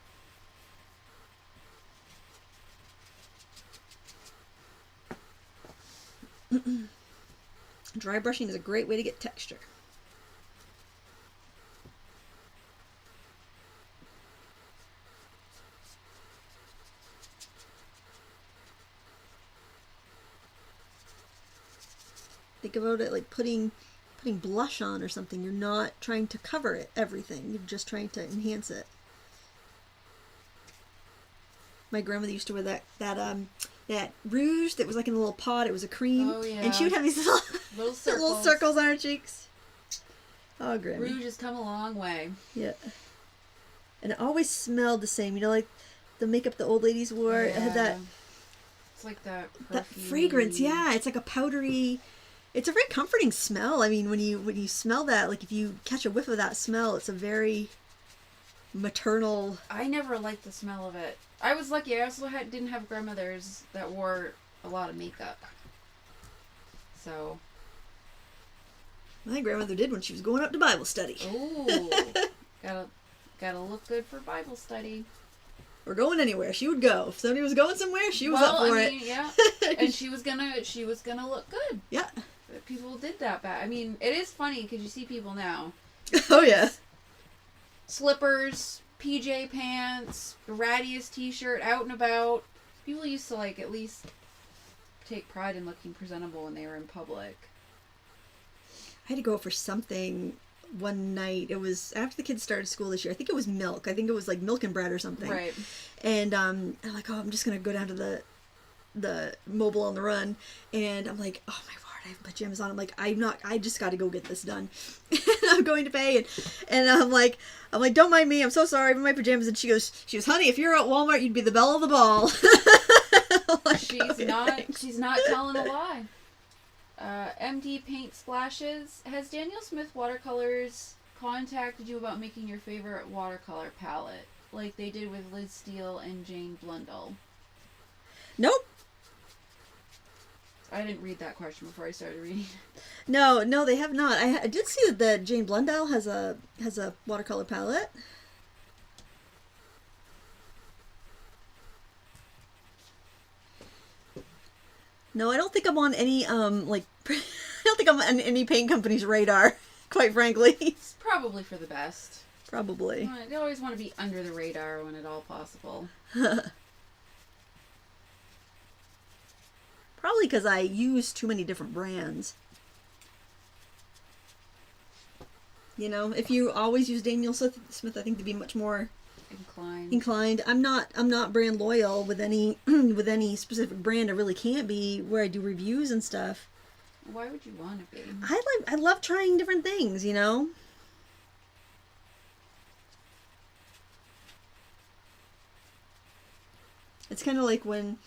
Dry brushing is a great way to get texture. Think about it like putting blush on or something. You're not trying to cover it, everything. You're just trying to enhance it. My grandmother used to wear that rouge that was like in a little pot. It was a cream. Oh, yeah. And she would have these little little circles on her cheeks. Oh, Grammy. Rouge has come a long way. Yeah. And it always smelled the same. You know, like the makeup the old ladies wore. It had that... It's like that fragrance. Yeah, it's like a powdery... It's a very comforting smell. I mean, when you smell that, like if you catch a whiff of that smell, it's a very maternal... I never liked the smell of it. I was lucky. I also didn't have grandmothers that wore a lot of makeup. So... My grandmother did when she was going up to Bible study. Ooh. gotta look good for Bible study. Or going anywhere. She would go. If somebody was going somewhere, she was up for it. Yeah. And she was gonna look good. Yeah. People did that back. I mean, it is funny because you see people now. Oh, yeah. Slippers, PJ pants, the rattiest t-shirt, out and about. People used to, like, at least take pride in looking presentable when they were in public. I had to go out for something one night. It was after the kids started school this year. I think it was milk. I think it was, like, milk and bread or something. Right. And I'm like, oh, I'm just going to go down to the mobile on the run. And I'm like, oh, my I have pajamas on. I'm like, I just got to go get this done. And I'm going to pay. And I'm like, don't mind me. I'm so sorry. I'm in my pajamas. And she goes, honey, if you're at Walmart, you'd be the belle of the ball. Like, she's not telling a lie. MD Paint Splashes. Has Daniel Smith Watercolors contacted you about making your favorite watercolor palette? Like they did with Liz Steele and Jane Blundell? Nope. I didn't read that question before I started reading. No, they have not. I did see that Jane Blundell has a watercolor palette. No, I don't think I'm on any I don't think I'm on any paint company's radar, quite frankly. It's probably for the best. Probably. They always want to be under the radar when at all possible. Probably because I use too many different brands. You know, if you always use Daniel Smith, I think to be much more inclined. I'm not brand loyal with any specific brand. I really can't be where I do reviews and stuff. Why would you want to be? I love trying different things, you know. It's kind of like when,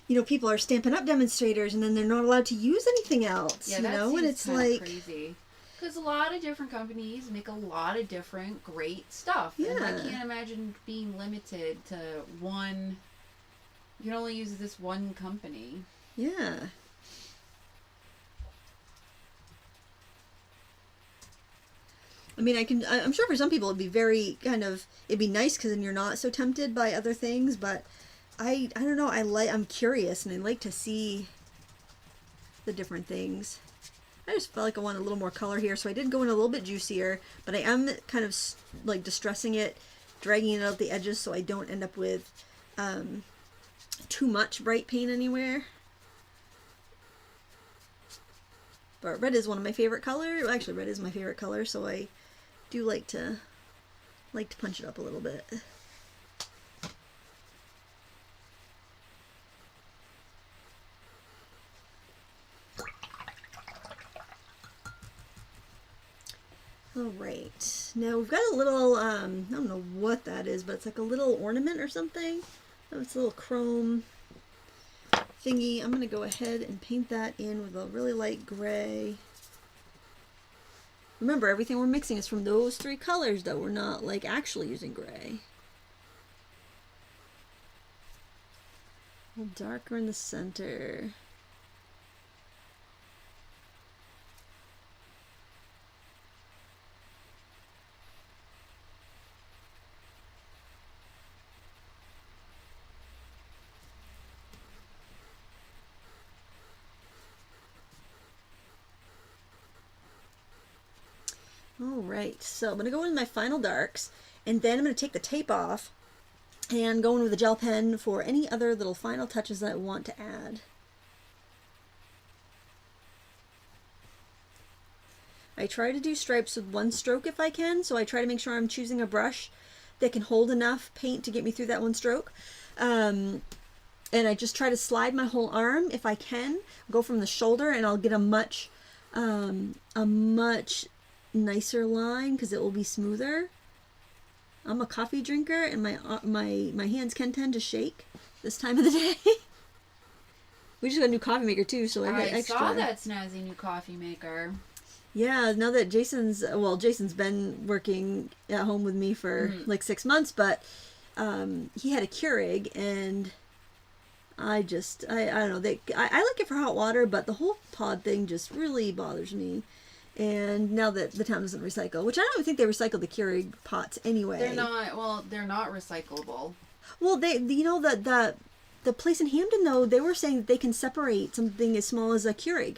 you know, people are Stampin' Up! Demonstrators and then they're not allowed to use anything else, yeah, you know, and it's like crazy. Because a lot of different companies make a lot of different great stuff. Yeah. And I can't imagine being limited to one. You can only use this one company. Yeah. I mean, I'm sure for some people it'd be nice because then you're not so tempted by other things, but I don't know, I'm curious and I like to see the different things. I just felt like I wanted a little more color here, so I did go in a little bit juicier, but I am kind of like distressing it, dragging it out the edges so I don't end up with too much bright paint anywhere. But red is one of my favorite colors. Well, actually, red is my favorite color, so I do like to punch it up a little bit. Alright, now we've got a little, I don't know what that is, but it's like a little ornament or something. Oh, it's a little chrome thingy. I'm going to go ahead and paint that in with a really light gray. Remember, everything we're mixing is from those three colors, though. We're not, like, actually using gray. A little darker in the center. right, so I'm going to go in my final darks, and then I'm going to take the tape off and go in with a gel pen for any other little final touches that I want to add. I try to do stripes with one stroke if I can, so I try to make sure I'm choosing a brush that can hold enough paint to get me through that one stroke. And I just try to slide my whole arm if I can, go from the shoulder, and I'll get a much nicer line because it will be smoother. I'm a coffee drinker, and my hands can tend to shake this time of the day. We just got a new coffee maker too, so I got extra. I saw that snazzy new coffee maker. Yeah, now that Jason's been working at home with me for like 6 months, but he had a Keurig, and I don't know, I like it for hot water, but the whole pod thing just really bothers me. And now that the town doesn't recycle, which I don't even think they recycle the Keurig pots anyway. They're not recyclable. Well, the place in Hamden, though, they were saying that they can separate something as small as a Keurig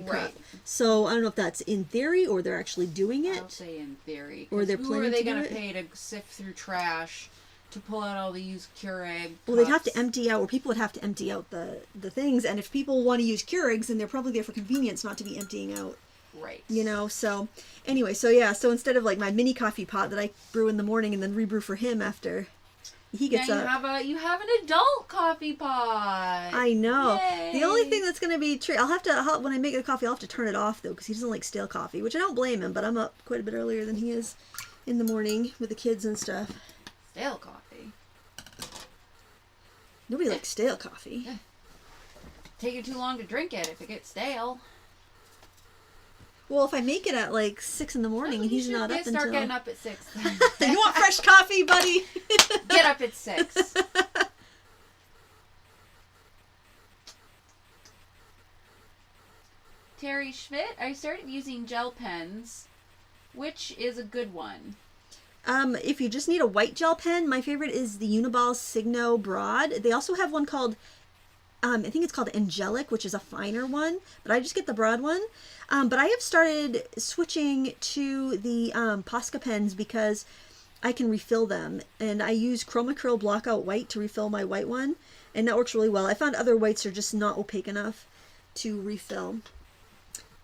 cup. So I don't know if that's in theory or they're actually doing it. I'll say in theory. Or they're planning to do it. Who are they going to pay to sift through trash to pull out all the used Keurig cups? Well, they'd have to empty out, or people would have to empty out the things. And if people want to use Keurigs, then they're probably there for convenience, not to be emptying out. Right. So anyway, so instead of like my mini coffee pot that I brew in the morning and then rebrew for him after he gets up. You have an adult coffee pot. I know. Yay. The only thing that's going to be when I make the coffee, I'll have to turn it off though, because he doesn't like stale coffee, which I don't blame him, but I'm up quite a bit earlier than he is in the morning with the kids and stuff. Stale coffee. Nobody likes stale coffee. Yeah. Take you too long to drink it if it gets stale. Well, if I make it at like 6 in the morning and he's not up until... Start getting up at 6. You want fresh coffee, buddy? Get up at 6. Terry Schmidt, I started using gel pens. Which is a good one? If you just need a white gel pen, my favorite is the Uniball Signo Broad. They also have one called... I think it's called Angelic, which is a finer one, but I just get the broad one. But I have started switching to the Posca pens because I can refill them. And I use Chromacryl Blockout White to refill my white one, and that works really well. I found other whites are just not opaque enough to refill.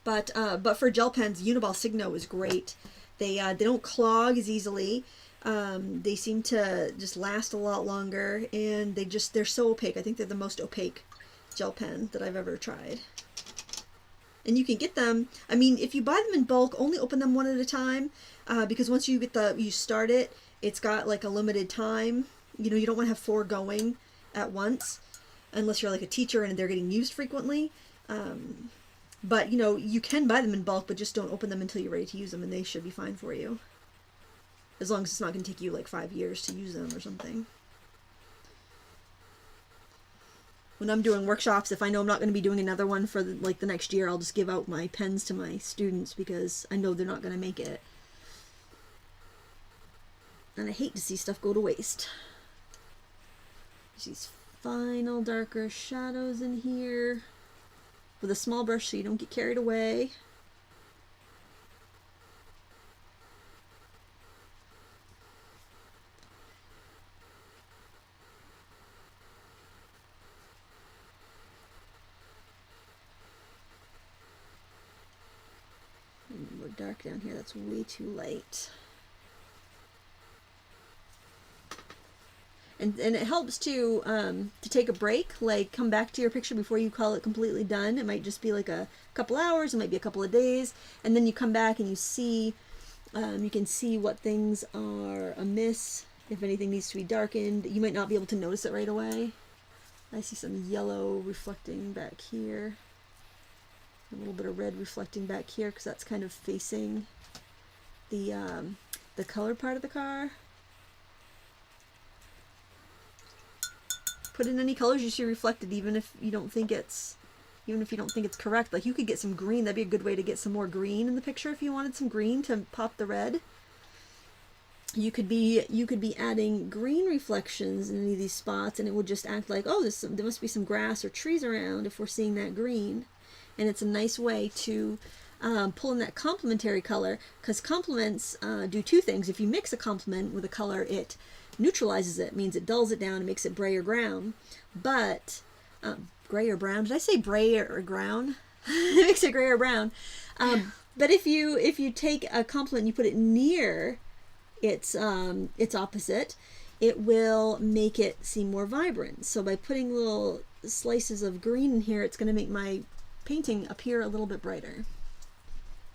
But for gel pens, Uniball Signo is great. They don't clog as easily. They seem to just last a lot longer, and they're so opaque. I think they're the most opaque gel pen that I've ever tried. And you can get them, I mean, if you buy them in bulk, only open them one at a time, because once you you start it, it's got like a limited time. You know, you don't want to have 4 going at once, unless you're like a teacher and they're getting used frequently. But, you know, you can buy them in bulk, but just don't open them until you're ready to use them, and they should be fine for you. As long as it's not going to take you like 5 years to use them or something. When I'm doing workshops, if I know I'm not going to be doing another one for the next year, I'll just give out my pens to my students because I know they're not going to make it. And I hate to see stuff go to waste. There's these final darker shadows in here with a small brush so you don't get carried away. More dark down here, that's way too light. And it helps to take a break, like come back to your picture before you call it completely done. It might just be like a couple hours, it might be a couple of days, and then you come back and you see, you can see what things are amiss, if anything needs to be darkened. You might not be able to notice it right away. I see some yellow reflecting back here. A little bit of red reflecting back here because that's kind of facing the color part of the car. Put in any colors you see reflected, even if you don't think it's correct. Like you could get some green. That'd be a good way to get some more green in the picture if you wanted some green to pop the red. You could be adding green reflections in any of these spots, and it would just act like, oh, there must be some grass or trees around if we're seeing that green. And it's a nice way to pull in that complementary color, because complements do two things. If you mix a complement with a color, it neutralizes it, means it dulls it down and makes it gray or brown. But gray or brown? Did I say gray or brown? It makes it gray or brown. But if you take a complement and you put it near its opposite, it will make it seem more vibrant. So by putting little slices of green in here, it's going to make my painting appear a little bit brighter,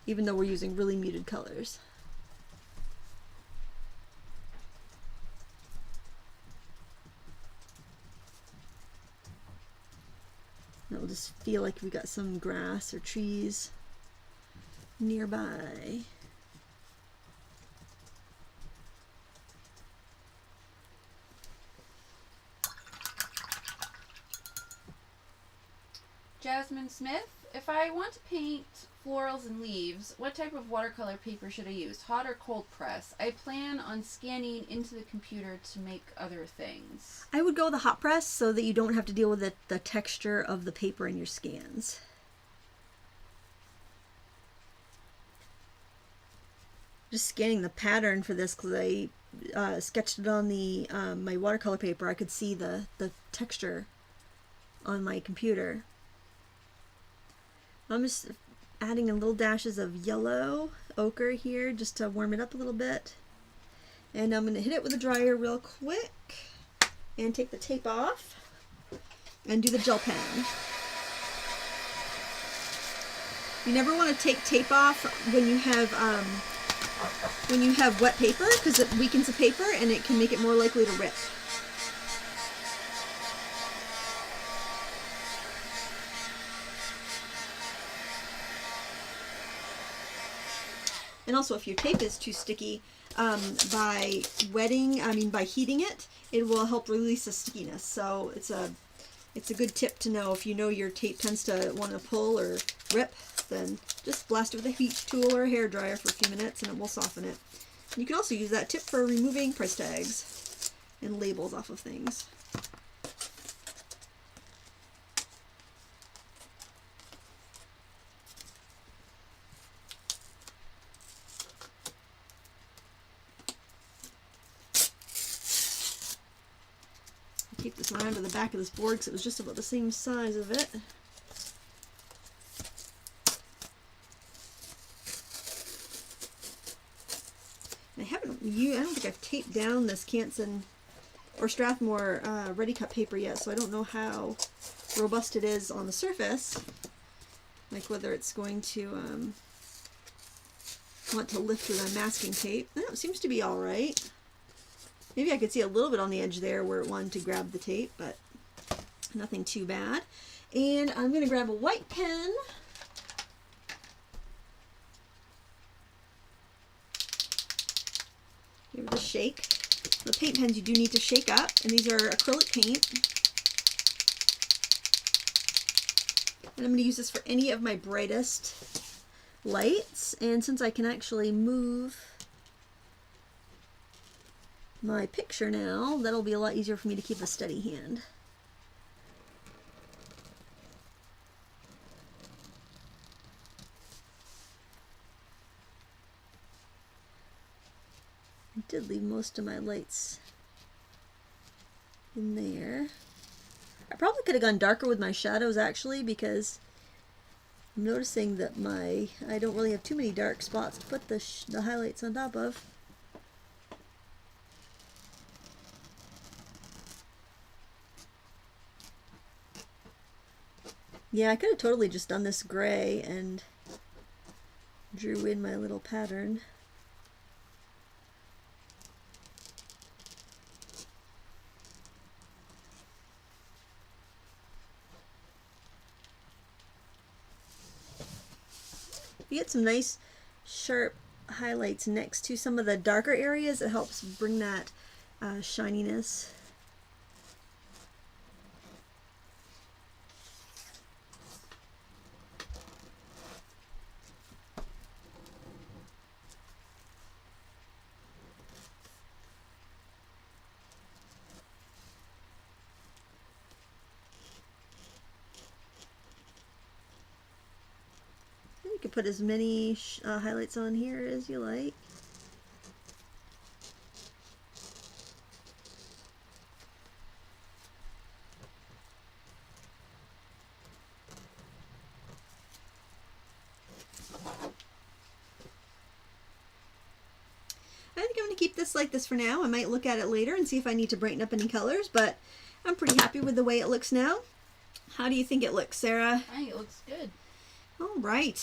even though we're using really muted colors. And it'll just feel like we got some grass or trees nearby. Jasmine Smith, if I want to paint florals and leaves, what type of watercolor paper should I use? Hot or cold press? I plan on scanning into the computer to make other things. I would go with a hot press so that you don't have to deal with the texture of the paper in your scans. Just scanning the pattern for this because I sketched it on the my watercolor paper. I could see the texture on my computer. I'm just adding in little dashes of yellow ochre here just to warm it up a little bit. And I'm going to hit it with a dryer real quick and take the tape off and do the gel pen. You never want to take tape off when you have wet paper, because it weakens the paper and it can make it more likely to rip. And also, if your tape is too sticky, by heating it, it will help release the stickiness. So it's a good tip to know. If you know your tape tends to want to pull or rip, then just blast it with a heat tool or a hair dryer for a few minutes and it will soften it. And you can also use that tip for removing price tags and labels off of things. Keep this around to the back of this board because it was just about the same size of it. I don't think I've taped down this Canson or Strathmore Ready Cut paper yet, so I don't know how robust it is on the surface, like whether it's going to want to lift with a masking tape. That seems to be all right. Maybe I could see a little bit on the edge there where it wanted to grab the tape, but nothing too bad. And I'm going to grab a white pen. Give it a shake. The paint pens you do need to shake up, and these are acrylic paint. And I'm going to use this for any of my brightest lights. And since I can actually move my picture now, that'll be a lot easier for me to keep a steady hand. I did leave most of my lights in there. I probably could have gone darker with my shadows actually, because I'm noticing that I don't really have too many dark spots to put the highlights on top of. Yeah, I could have totally just done this gray and drew in my little pattern. You get some nice sharp highlights next to some of the darker areas. It helps bring that shininess. can put as many highlights on here as you like. I think I'm going to keep this like this for now. I might look at it later and see if I need to brighten up any colors, but I'm pretty happy with the way it looks now. How do you think it looks, Sarah? I think it looks good. All right.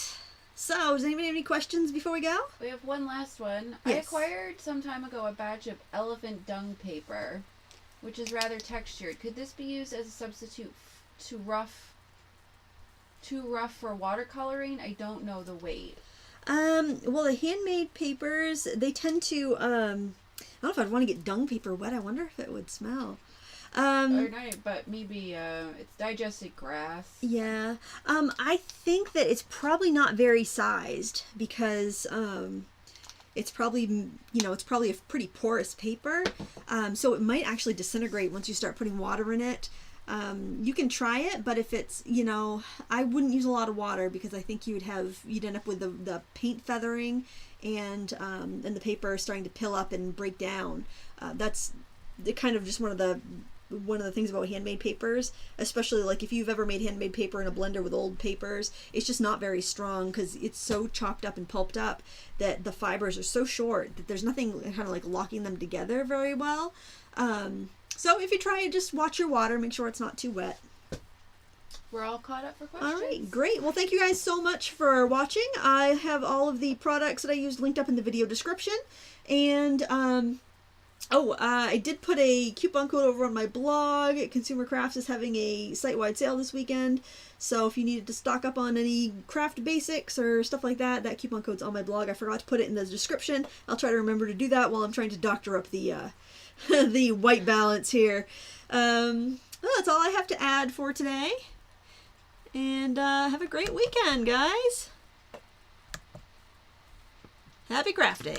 So, does anybody have any questions before we go? We have one last one. Yes. I acquired some time ago a batch of elephant dung paper, which is rather textured. Could this be used as a substitute too rough for watercoloring? I don't know the weight. Well, the handmade papers, they tend to, I don't know if I'd want to get dung paper wet. I wonder if it would smell. Or not, but maybe it's digested grass. Yeah. I think that it's probably not very sized because it's probably, it's probably a pretty porous paper. So it might actually disintegrate once you start putting water in it. You can try it, but if it's, I wouldn't use a lot of water because I think you'd end up with the paint feathering and the paper starting to pill up and break down. That's kind of just one of the things about handmade papers, especially like if you've ever made handmade paper in a blender with old papers, it's just not very strong because it's so chopped up and pulped up that the fibers are so short that there's nothing kind of like locking them together very well. So if you try it, just watch your water, make sure it's not too wet. We're all caught up for questions. All right, great. Well, thank you guys so much for watching. I have all of the products that I used linked up in the video description. And, I did put a coupon code over on my blog. Consumer Crafts is having a site-wide sale this weekend. So if you needed to stock up on any craft basics or stuff like that, that coupon code's on my blog. I forgot to put it in the description. I'll try to remember to do that while I'm trying to doctor up the the white balance here. Well, that's all I have to add for today. And have a great weekend, guys. Happy crafting.